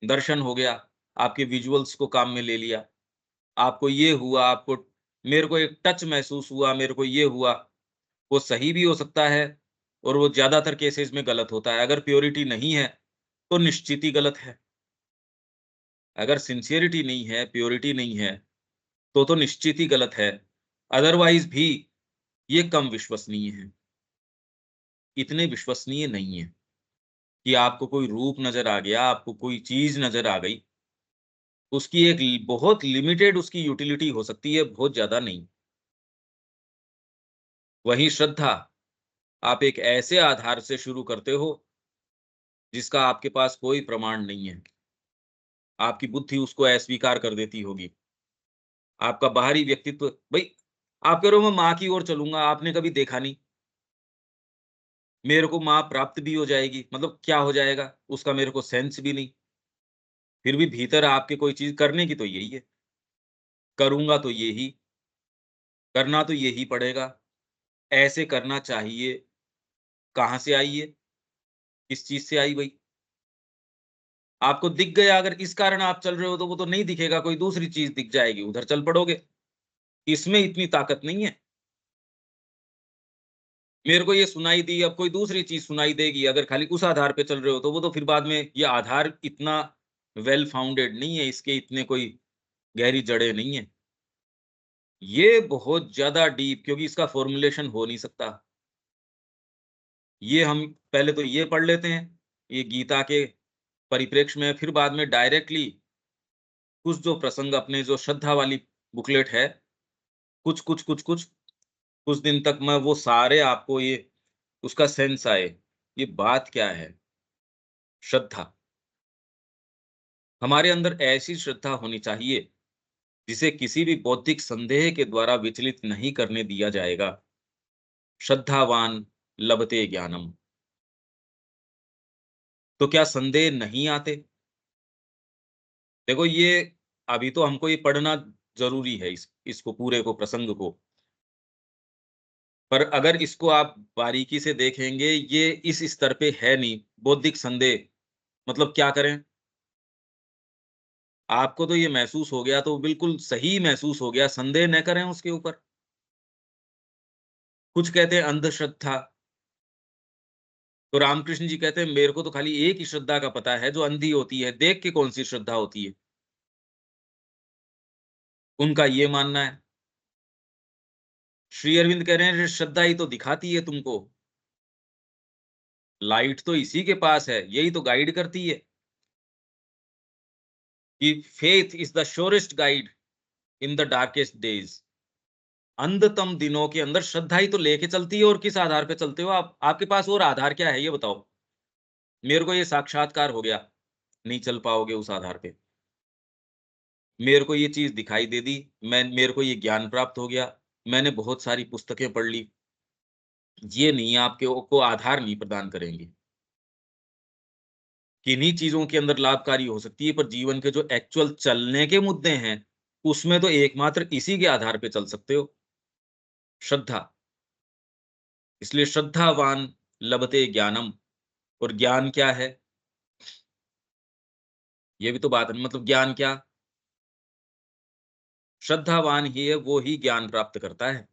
दर्शन हो गया, आपके विजुअल्स को काम में ले लिया। आपको ये हुआ, आपको मेरे को एक टच महसूस हुआ, मेरे को ये हुआ। वो सही भी हो सकता है, और वो ज़्यादातर केसेज़ में गलत होता है। अगर प्योरिटी नहीं है, तो निश्चित ही गलत है। अगर सिंसियरिटी नहीं है, प्योरिटी नहीं है, तो निश्चित ही गलत है। अदरवाइज़ भी ये कम विश्वसनीय है, इतने विश्वसनीय नहीं है कि आपको कोई रूप नज़र आ गया, आपको कोई चीज़ नज़र आ गई। उसकी एक बहुत लिमिटेड उसकी यूटिलिटी हो सकती है, बहुत ज़्यादा नहीं। वहीं श्रद्धा, आप एक ऐसे आधार से शुरू करते हो, जिसका आपके पास कोई प्रमाण नहीं है। आपकी बुद्धि उसको अस्वीकार कर देती होगी। आपका बाहरी व्यक्तित्व भई, आप कह रहे हो मैं माँ की ओर चलूँगा, आपने कभी देखा नहीं। मेरे को माँ प्राप्त भी हो जाएगी, मतलब क्या हो जाएगा? उसका मेरे को सेंस भी नहीं। फिर भी भीतर आपके कोई चीज़ करने की तो यही है। करूँगा तो ये ही, करना तो यही पड़ेगा, ऐसे करना चाहिए। कहाँ से आई ये? किस चीज़ से आई भई? आपको दिख गया, अगर इस कारण आप चल रहे हो, तो वो तो नहीं दिखेगा, कोई दूसरी चीज़ दिख जाएगी, उधर चल पड़ोगे। इसमें इतनी ताकत नहीं है। मेरे को ये सुनाई दी, अब कोई दूसरी चीज़ सुनाई देगी, अगर खाली उस आधार पे चल रहे हो, तो वो तो फिर बाद में ये आधार इतना वेल फाउंडेड नहीं है, इसके इतने कोई गहरी जड़ें नहीं है। ये बहुत ज़्यादा डीप, क्योंकि इसका फ़ॉर्मूलेशन हो नहीं सकता। ये हम पहले तो ये पढ़ लेते हैं, ये गीता के परिप्रेक्ष्य में, फिर बाद में डायरेक्टली कुछ जो प्रसंग अपने जो श्रद्धा वाली बुकलेट है, कुछ दिन तक मैं वो सारे आपको ये उसका सेंस आए, ये बात क्या है? श्रद्धा। हमारे अंदर ऐसी श्रद्धा होनी चाहिए, जिसे किसी भी बौद्धिक संदेह के द्वारा विचलित नहीं करने दिया जाएगा। श्रद्धावान लभते ज्ञानम। तो क्या संदेह नहीं आते? देखो ये, अभी तो हमको ये पढ़ना ज़रूरी है, इसको पूरे को, प्रसंग को। पर अगर इसको आप बारीकी से देखेंगे, ये इस स्तर पे है नहीं, बौद्धिक संदेह, मतलब क्या करें? आपको तो ये महसूस हो गया, तो बिल्कुल सही महसूस हो गया, संदेह न करें उसके ऊपर। कुछ कहते हैं अंधश्रद्धा, तो रामकृष्ण जी कहते हैं मेरे को तो खाली एक ही श्रद्धा का पता है, जो अंधी होती है, देख के कौन-सी श्रद्धा होती है। उनका ये मानना है। श्री अरविंद कह रहे हैं श्रद्धा ही तो दिखाती है तुमको, लाइट तो इसी के पास है, यही तो गाइड करती है, कि faith is the surest guide in the darkest days. अंधतम दिनों के अंदर श्रद्धा ही तो लेके चलती है, और किस आधार पे चलते हो आप? आपके पास और आधार क्या है, ये बताओ? मेरे को ये साक्षात्कार हो गया, नहीं चल पाओगे उस आधार पे। मेरे को ये चीज़ दिखाई दे दी, मेरे को ये ज्ञान प्राप्त हो गया, मैंने बहुत सारी पुस्तकें पढ़ ली, ये नहीं आपके को आधार नहीं प्रदान करेंगे। किन्हीं चीज़ों के अंदर लाभकारी हो सकती है, पर जीवन के जो एक्चुअल चलने के मुद्दे हैं, उसमें तो एकमात्र इसी के आधार पे चल सकते हो, श्रद्धा। इसलिए श्रद्धावान लभते ज्ञानम, और ज्ञान क्या है? ये भी तो बात है, मतलब ज्ञान क्या? श्रद्धावान ही है, वो ही ज्ञान प्राप्त करता है।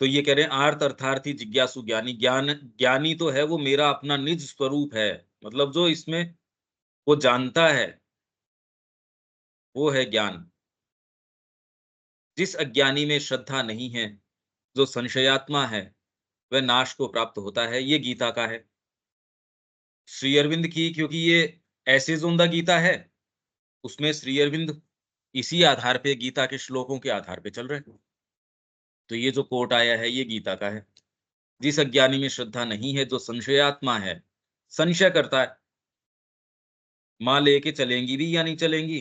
तो ये कह रहे हैं आर्त अर्थार्थी जिज्ञासु ज्ञानी, ज्ञानी तो है वो मेरा अपना निज स्वरूप है, मतलब जो इसमें वो जानता है, वो है ज्ञान। जिस अज्ञानी में श्रद्धा नहीं है, जो संशयात्मा है, वह नाश को प्राप्त होता है। ये गीता का है। श्री अरविंद की, क्योंकि ये ऐसे जोंदा गीता है, उसमें श्री अरविंद इसी आधार पे, गीता के श्लोकों के आधार पे चल रहे हैं। तो ये जो कोट आया है, ये गीता का है। जिस अज्ञानी में श्रद्धा नहीं है, जो संशयात्मा है, संशय करता है, माँ लेके चलेंगी भी या नहीं चलेंगी,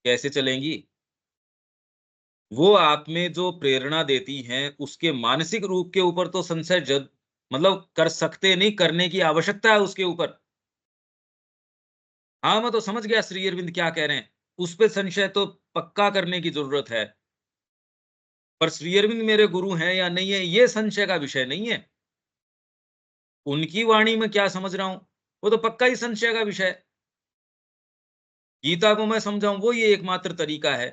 कैसे चलेंगी, वो आप में जो प्रेरणा देती हैं, उसके मानसिक रूप के ऊपर तो संशय जब मतलब कर सकते नहीं, करने की आवश्यकता है उसके ऊपर। हाँ, मैं तो समझ गया श्री अरविंद क्या कह रहे हैं, उस पे संशय तो पक्का करने की जरूरत है। पर श्री अरविंद मेरे गुरु हैं या नहीं है, ये संशय का विषय नहीं है। उनकी वाणी में क्या समझ रहा हूं, वो तो पक्का ही संशय का विषय है। गीता को मैं समझाऊं, वो ये एकमात्र तरीका है।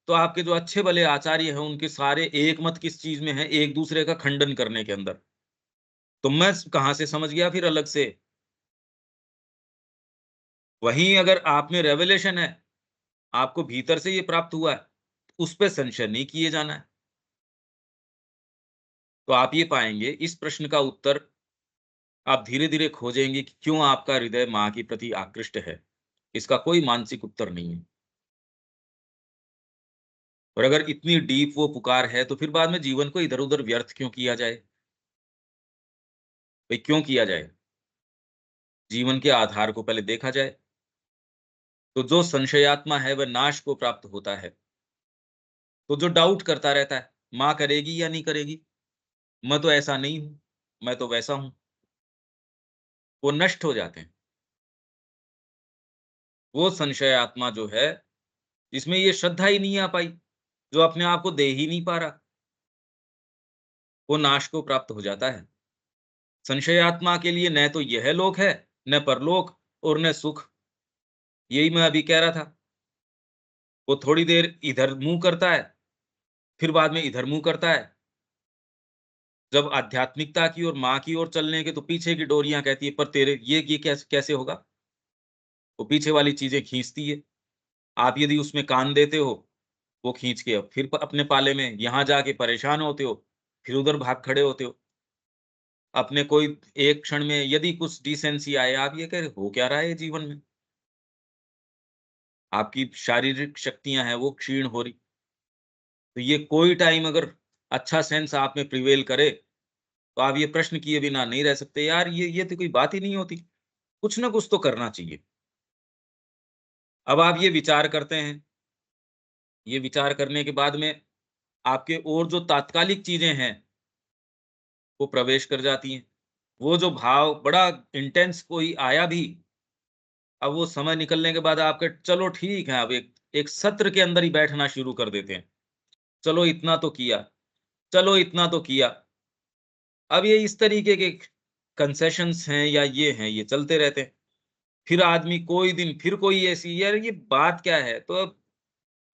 तो आपके जो अच्छे भले आचार्य हैं, उनके सारे एक मत किस चीज में है, एक दूसरे का खंडन करने के अंदर। तो मैं कहां से समझ गया फिर अलग से। वहीं अगर आप में रेवलेशन है, आपको भीतर से ये प्राप्त हुआ है, उस पे संशय नहीं किए जाना है। तो आप ये पाएंगे, इस प्रश्न का उत्तर आप धीरे धीरे खोजेंगे कि क्यों आपका हृदय माँ के प्रति आकृष्ट है। इसका कोई मानसिक उत्तर नहीं है। और अगर इतनी डीप वो पुकार है, तो फिर बाद में जीवन को इधर उधर व्यर्थ क्यों किया जाए। भाई क्यों किया जाए, जीवन के आधार को पहले देखा जाए। तो जो संशयात्मा है, वह नाश को प्राप्त होता है। तो जो डाउट करता रहता है, माँ करेगी या नहीं करेगी, मैं तो ऐसा नहीं हूं, मैं तो वैसा हूं, वो नष्ट हो जाते हैं। वो संशय आत्मा जो है, जिसमें ये श्रद्धा ही नहीं आ पाई, जो अपने आप को दे ही नहीं पा रहा, वो नाश को प्राप्त हो जाता है। संशय आत्मा के लिए न तो यह लोक है, न परलोक, और न सुख। यही मैं अभी कह रहा था। वो थोड़ी देर इधर मुंह करता है, फिर बाद में इधर मुंह करता है। जब आध्यात्मिकता की और माँ की ओर चलने के, तो पीछे की डोरियां कहती है, पर तेरे ये कैसे कैसे होगा। वो पीछे वाली चीजें खींचती है। आप यदि उसमें कान देते हो, वो खींच के अब फिर अपने पाले में यहाँ जाके परेशान होते हो, फिर उधर भाग खड़े होते हो। अपने कोई एक क्षण में यदि कुछ डिसेंसी आए, आप ये कह रहे हो क्या रहा है जीवन में, आपकी शारीरिक शक्तियां हैं वो क्षीण हो रही। तो ये कोई टाइम अगर अच्छा सेंस आप में प्रिवेल करे, तो आप ये प्रश्न किए बिना नहीं रह सकते, यार ये तो कोई बात ही नहीं होती, कुछ ना कुछ तो करना चाहिए। अब आप ये विचार करते हैं, ये विचार करने के बाद में आपके और जो तात्कालिक चीजें हैं, वो प्रवेश कर जाती हैं। वो जो भाव बड़ा इंटेंस कोई आया भी, अब वो समय निकलने के बाद आपके चलो ठीक है, अब एक एक सत्र के अंदर ही बैठना शुरू कर देते हैं। चलो इतना तो किया, चलो इतना तो किया। अब ये इस तरीके के कंसेशंस हैं या ये हैं, ये चलते रहते हैं। फिर आदमी कोई दिन फिर कोई ऐसी, यार ये बात क्या है। तो अब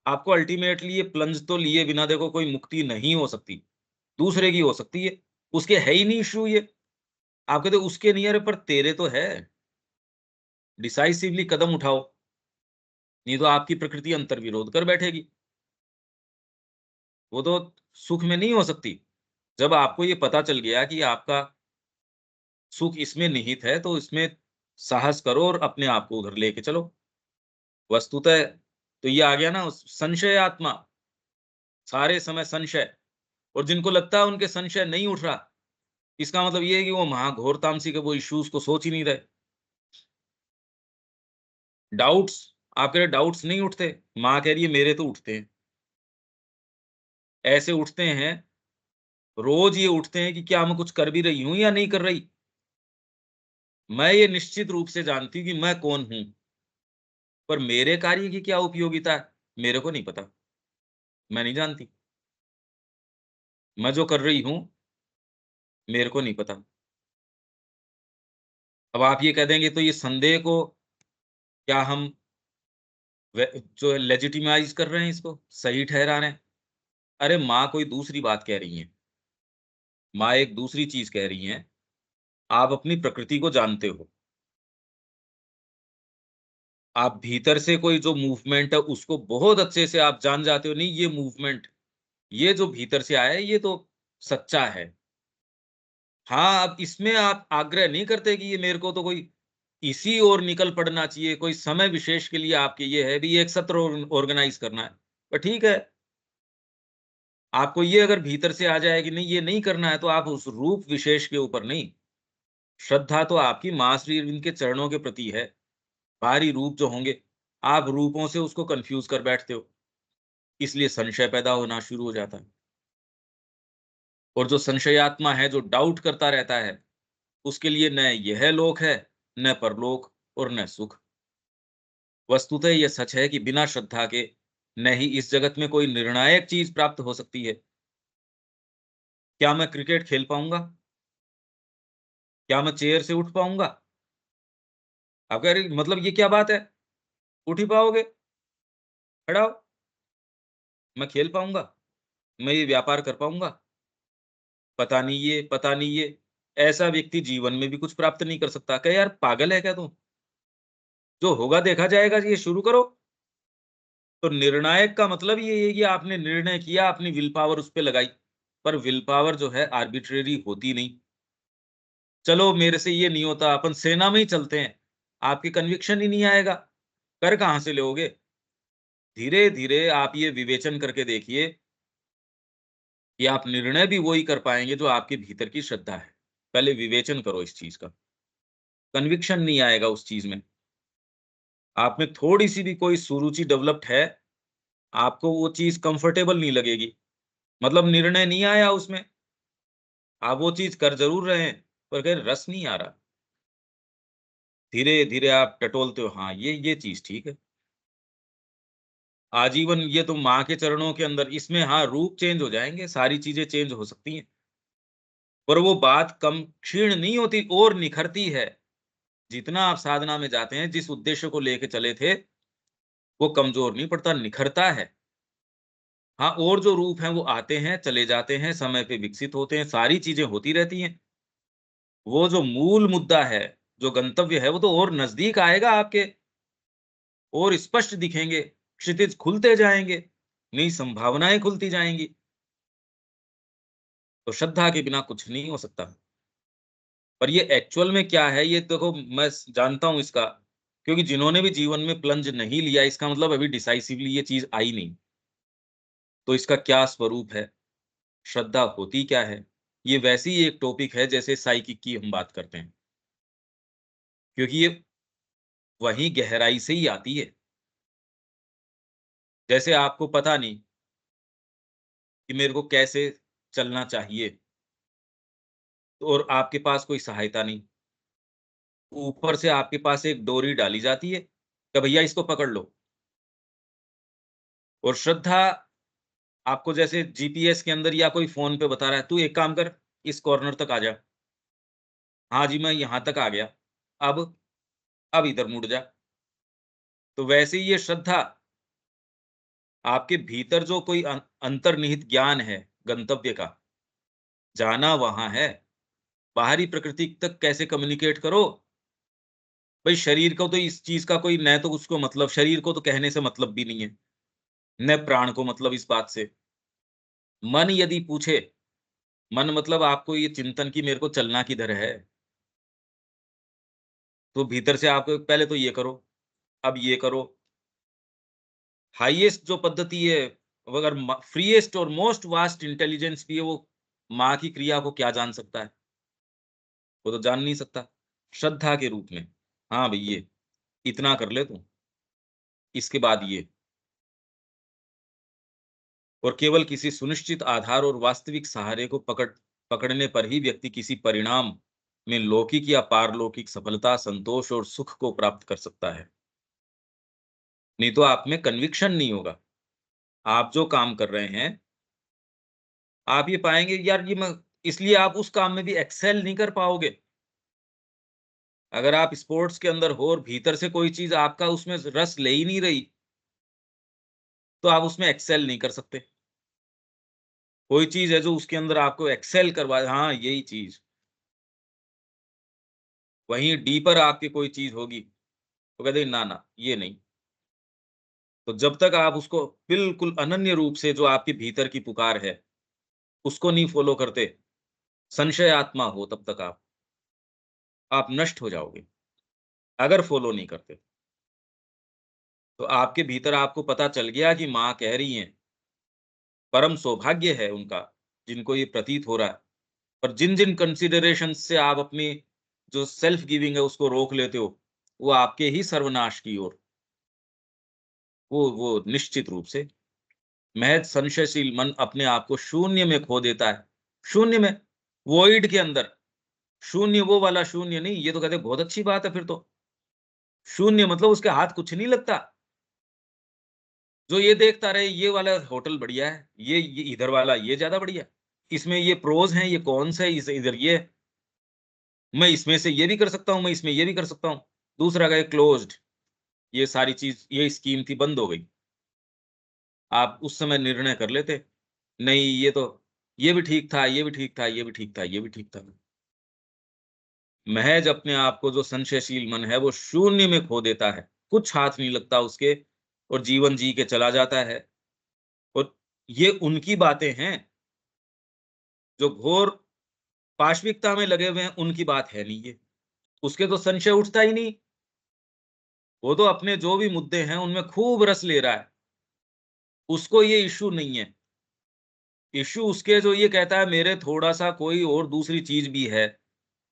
आपको अल्टीमेटली ये प्लंज तो लिए बिना देखो कोई मुक्ति नहीं हो सकती, दूसरे की हो सकती है। उसके है ही नहीं इश्यू ये। आप कहते हो उसके नहीं है, अरे पर तेरे तो है। डिसाइसिवली कदम उठाओ, नहीं तो आपकी प्रकृति अंतर्विरोध कर बैठेगी। वो तो सुख में नहीं हो सकती। जब आपको ये पता चल गया कि आपका सुख इसमें निहित है, तो इसमें साहस करो और अपने आप को उधर लेके चलो। वस्तुतः तो ये आ गया ना, संशय आत्मा, सारे समय संशय। और जिनको लगता है उनके संशय नहीं उठ रहा, इसका मतलब ये है कि वो महाघोर तामसिक है, वो इश्यूज को सोच ही नहीं रहे। डाउट्स, आप कह रहे डाउट्स नहीं उठते, माँ कह रही है मेरे तो उठते हैं। ऐसे उठते हैं, रोज ये उठते हैं कि क्या मैं कुछ कर भी रही हूं या नहीं कर रही। मैं ये निश्चित रूप से जानती हूँ कि मैं कौन हूं, पर मेरे कार्य की क्या उपयोगिता है, मेरे को नहीं पता, मैं नहीं जानती। मैं जो कर रही हूं, मेरे को नहीं पता। अब आप ये कह देंगे, तो ये संदेह को क्या हम जो लेजिटिमाइज कर रहे हैं, इसको सही ठहरा रहे हैं। अरे माँ कोई दूसरी बात कह रही है, माँ एक दूसरी चीज कह रही है। आप अपनी प्रकृति को जानते हो, आप भीतर से कोई जो मूवमेंट है उसको बहुत अच्छे से आप जान जाते हो, नहीं ये मूवमेंट, ये जो भीतर से आया है ये तो सच्चा है। हाँ, अब इसमें आप आग्रह नहीं करते कि ये मेरे को तो कोई इसी ओर निकल पड़ना चाहिए, कोई समय विशेष के लिए आपके ये है भी एक सत्र ऑर्गेनाइज करना है। पर ठीक है, आपको ये अगर भीतर से आ जाए कि नहीं ये नहीं करना है, तो आप उस रूप विशेष के ऊपर नहीं, श्रद्धा तो आपकी माँ श्री अरविंद के चरणों के प्रति है। बाहरी रूप जो होंगे, आप रूपों से उसको कन्फ्यूज़ कर बैठते हो, इसलिए संशय पैदा होना शुरू हो जाता है। और जो संशयात्मा है, जो डाउट करता रहता है, उसके लिए न यह लोक है, न परलोक और न सुख। वस्तुतः ये सच है कि बिना श्रद्धा के न ही इस जगत में कोई निर्णायक चीज़ प्राप्त हो सकती है। क्या मैं क्रिकेट खेल पाऊँगा? क्या मैं चेयर से उठ पाऊँगा? आप कह रहे मतलब ये क्या बात है? उठ ही पाओगे? खड़ा हो। मैं खेल पाऊँगा? मैं ये व्यापार कर पाऊँगा? पता नहीं ये, पता नहीं ये। ऐसा व्यक्ति जीवन में भी कुछ प्राप्त नहीं कर सकता। कहे यार पागल है क्या तू? जो होगा देखा जाएगा, ये शुरू करो। तो निर्णायक का मतलब ये है कि आपने निर्णय किया, अपनी विल पावर उस पे लगाई। पर विल पावर जो है आर्बिट्रेरी होती नहीं। चलो मेरे से ये नहीं होता, अपन सेना में ही चलते हैं। आपकी कन्विक्शन ही नहीं आएगा। कर कहाँ से लोगे? धीरे-धीरे आप ये विवेचन करके देखिए कि आप निर्णय भी वही कर पाएँगे जो आपके भीतर की श्रद्धा है। पहले विवेचन करो इस चीज़ का। कन्विक्शन नहीं आएगा उस चीज़ में। आप में थोड़ी-सी भी कोई सुरुचि डेवलप्ड है, आपको वो चीज़ कंफर्टेबल नहीं लगेगी। मतलब निर्णय नहीं आया उसमें, आप वो चीज़ कर ज़रूर रहे हैं, पर कहीं रस नहीं आ रहा। धीरे-धीरे आप टटोलते हो, हाँ, ये चीज़ ठीक है। आजीवन ये तो माँ के चरणों के अंदर इसमें हाँ, रूप चेंज हो जाएँगे, सारी चीज़ें चेंज हो सकती हैं, पर वो बात कम क्षीण नहीं होती और निखरती है। जितना आप साधना में जाते हैं, जिस उद्देश्य को लेके चले थे, वो कमज़ोर नहीं पड़ता, निखरता है। हाँ, और जो रूप हैं वो आते हैं, चले जाते हैं, समय पे विकसित होते हैं, सारी चीज़ें होती रहती हैं। वो जो मूल मुद्दा है, जो गंतव्य है, वो तो और नज़दीक आएगा आपके, और स्पष्ट दिखेंगे, क्षितिज खुलते जाएँगे, नई संभावनाएँ खुलती जाएँगी। तो श्रद्धा के बिना कुछ नहीं हो सकता। पर ये एक्चुअल में क्या है, ये देखो मैं जानता हूँ इसका, क्योंकि जिन्होंने भी जीवन में प्लंज नहीं लिया, इसका मतलब अभी डिसाइसिवली ये चीज़ आई नहीं। तो इसका क्या स्वरूप है? श्रद्धा होती क्या है? ये वैसी ही एक टॉपिक है जैसे साइकिक की हम बात करते हैं, क्योंकि ये वहीं गहराई से ही आती है। जैसे आपको पता नहीं कि मेरे को कैसे चलना चाहिए और आपके पास कोई सहायता नहीं। ऊपर से आपके पास एक डोरी डाली जाती है कि भैया इसको पकड़ लो। और श्रद्धा आपको जैसे जीपीएस के अंदर या कोई फ़ोन पे बता रहा है, "तू एक काम कर, इस कॉर्नर तक आ जा।" "हाँ जी, मैं यहाँ तक आ गया। अब अब इधर मुड़ जा।" तो वैसे ही ये श्रद्धा आपके भीतर जो कोई अंतर्निहित ज्ञान है गंतव्य का, जाना वहाँ है, बाहरी प्रकृति तक कैसे कम्युनिकेट करो? भई शरीर को तो इस चीज़ का कोई न तो उसको मतलब शरीर को तो कहने से मतलब भी नहीं है, न प्राण को मतलब इस बात से। मन यदि पूछे, मन मतलब आपको ये चिंतन कि मेरे को चलना किधर है, तो भीतर से आपको पहले तो ये करो, अब ये करो। हाईएस्ट जो पद्धति है, अगर फ्रीएस्ट और मोस्ट वास्ट इंटेलिजेंस भी है, वो माँ की क्रिया को क्या जान सकता है? वो तो जान नहीं सकता। श्रद्धा के रूप में, हाँ भई ये, इतना कर ले तू, इसके बाद ये। और केवल किसी सुनिश्चित आधार और वास्तविक सहारे को पकड़ने पर ही व्यक्ति किसी परिणाम में लौकिक या पारलौकिक सफलता, संतोष और सुख को प्राप्त कर सकता है। नहीं तो आप में कन्विक्शन नहीं होगा। आप जो काम कर रहे हैं, आप ये पाएँगे यार ये मैं इसलिए आप उस काम में भी एक्सेल नहीं कर पाओगे। अगर आप स्पोर्ट्स के अंदर हो और भीतर से कोई चीज़ आपका उसमें रस ले ही नहीं रही, तो आप उसमें एक्सेल नहीं कर सकते। कोई चीज़ है जो उसके अंदर आपको एक्सेल करवा हाँ, यही चीज़। वहीं डीपर आपकी कोई चीज़ होगी, तो कहते हैं ना ना ये नहीं। तो जब तक आप उसको बिल्कुल अनन्य रूप से जो आपके भीतर की पुकार है, उसको नहीं फॉलो करते, संशय आत्मा हो तब तक आप नष्ट हो जाओगे, अगर फॉलो नहीं करते। तो आपके भीतर आपको पता चल गया कि माँ कह रही हैं, परम सौभाग्य है उनका, जिनको ये प्रतीत हो रहा है। पर जिन-जिन कंसिडरेशंस से आप अपनी जो सेल्फ गिविंग है उसको रोक लेते हो, वो आपके ही सर्वनाश की ओर, वो निश्चित रूप से। महज़ संशयशील मन अपने आप को शून्य में खो देता है। शून्य में, वॉइड के अंदर। शून्य वो वाला शून्य नहीं, ये तो कहते हैं बहुत अच्छी बात है फिर तो। शून्य मतलब उसके हाथ कुछ नहीं लगता। जो ये देखता रहे ये वाला होटल बढ़िया है, ये इधर वाला ये ज़्यादा बढ़िया है। इसमें ये प्रोज़ हैं, ये कॉन्स है, इस इधर ये है। मैं इसमें से ये भी कर सकता हूँ, मैं इसमें ये भी कर सकता हूँ। दूसरा कहे क्लोज़्ड, ये सारी चीज़, ये स्कीम थी बंद हो गई। आप उस समय निर्णय कर लेते, नहीं ये तो ये भी ठीक था, ये भी ठीक था, ये भी ठीक था, ये भी ठीक था। महज़ अपने आप को जो संशयशील मन है वो शून्य में खो देता है, कुछ हाथ नहीं लगता उसके और जीवन जी के चला जाता है। और ये उनकी बातें हैं, जो घोर पाशविकता में लगे हुए हैं, उनकी बात है नहीं ये। उसके तो संशय उठता ही नहीं। वो तो अपने जो भी मुद्दे हैं उनमें खूब रस ले रहा है। उसको ये इश्यू नहीं है। इश्यू उसके जो ये कहता है मेरे थोड़ा-सा कोई और दूसरी चीज़ भी है,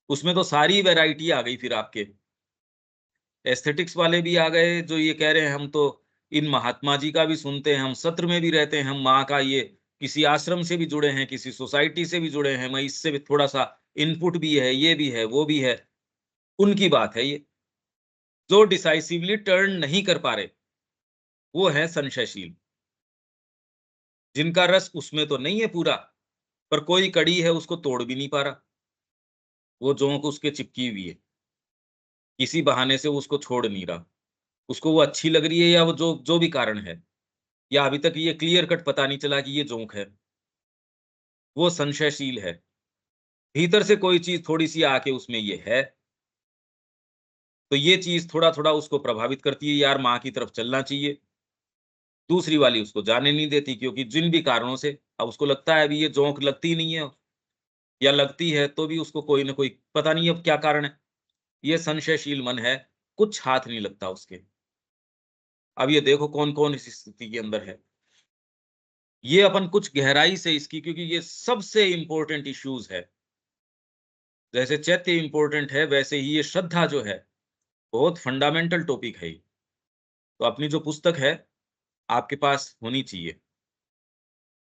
उसमें तो सारी वैरायटी आ गई फिर आपके। एस्थेटिक्स वाले भी आ गए जो ये कह रहे हैं हम तो इन महात्मा जी का भी सुनते हैं, हम सत्र में भी रहते हैं, हम माँ का ये किसी आश्रम से भी जुड़े हैं, किसी सोसाइटी से भी जुड़े हैं, मैं इससे भी थोड़ा-सा इनपुट भी है, ये भी है, वो भी है। उनकी बात है ये। जो डिसाइसिवली टर्न नहीं कर पा रहे, वो हैं संशयशील। जिनका रस उसमें तो नहीं है पूरा, पर कोई कड़ी है उसको तोड़ भी नहीं पा रहा। वो जोंक उसके चिपकी हुई है, किसी बहाने से वो उसको छोड़ नहीं रहा। उसको वो अच्छी लग रही है या वो जो जो भी कारण है, या अभी तक ये क्लियर कट पता नहीं चला कि ये जोंक है। वो संशयशील है। भीतर से कोई चीज़ थोड़ी-सी आके उसमें ये है, तो ये चीज़ थोड़ा-थोड़ा उसको प्रभावित करती है, यार माँ की तरफ चलना चाहिए। दूसरी वाली उसको जाने नहीं देती क्योंकि जिन भी कारणों से अब उसको लगता है अभी ये जोंक लगती नहीं है, या लगती है तो भी उसको कोई न कोई पता नहीं अब क्या कारण है। ये संशयशील मन है, कुछ हाथ नहीं लगता उसके। अब ये देखो कौन-कौन इस स्थिति के अंदर है। ये अपन कुछ गहराई से इसकी, क्योंकि ये सबसे इम्पोर्टेंट इश्यूज़ है। जैसे चैत्य इम्पोर्टेंट है, वैसे ही ये श्रद्धा जो है, बहुत फंडामेंटल टॉपिक है ये। तो अपनी जो पुस्तक है, आपके पास होनी चाहिए,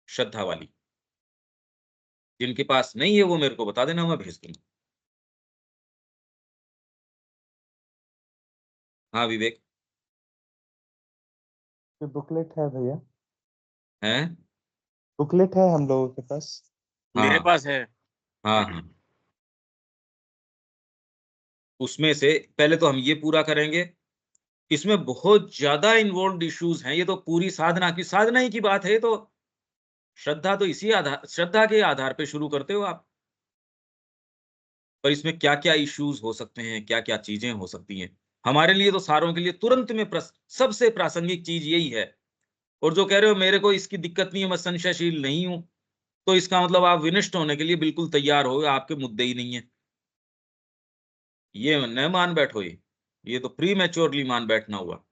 श्रद्धा वाली। जिनके पास नहीं है वो मेरे को बता देना, मैं भेज दूँगा। हाँ, विवेक, ये बुकलेट है भैया, हैं? बुकलेट है हम लोगों के पास। मेरे हाँ, पास है। हाँ, हाँ। उसमें से पहले तो हम ये पूरा करेंगे। इसमें बहुत ज़्यादा इन्वॉल्व्ड इश्यूज़ हैं, ये तो पूरी साधना ही की बात है ये तो। श्रद्धा के आधार पे शुरू करते हो आप। पर इसमें क्या-क्या इश्यूज़ हो सकते हैं, क्या-क्या चीज़ें हो सकती हैं। हमारे लिए तो सारों के लिए तुरंत में सबसे प्रासंगिक चीज़ यही है। और जो कह रहे हो मेरे को इसकी दिक्कत नहीं है, मैं संशयशील नहीं हूँ, तो इसका मतलब आप विनष्ट होने के लिए बिल्कुल तैयार हो, आपके मुद्दे ही नहीं है। ये न मान बैठो ये। ये तो प्रीमैच्योरली मान बैठना हुआ।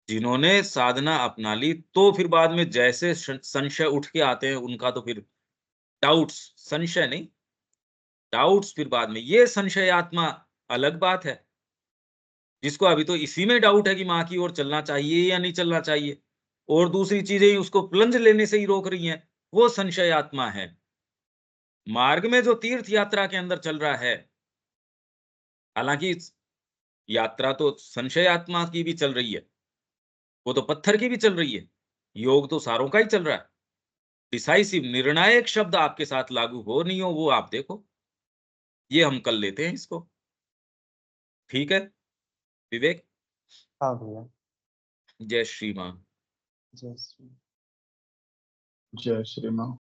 जिन्होंने साधना अपना ली, तो फिर बाद में जैसे संशय उठ के आते हैं, उनका तो फिर डाउट्स, संशय नहीं, डाउट्स फिर बाद में। ये संशयात्मा अलग बात है, जिसको अभी तो इसी में डाउट है कि माँ की ओर चलना चाहिए या नहीं चलना चाहिए, और दूसरी चीज़ें ही उसको प्लंज लेने से ही रोक रही हैं, वो संशयात्मा है। मार्ग में जो तीर्थ यात्रा के अंदर चल रहा है, हालाँकि यात्रा तो संशयात्मा की भी चल रही है, वो तो पत्थर की भी चल रही है, योग तो सारों का ही चल रहा है। डिसाइसिव निर्णायक शब्द आपके साथ लागू हो नहीं हो वो आप देखो। ये हम कल लेते हैं इसको। ठीक है, विवेक? हाँ भैया। जय श्री माँ। जय श्री जय श्री राम।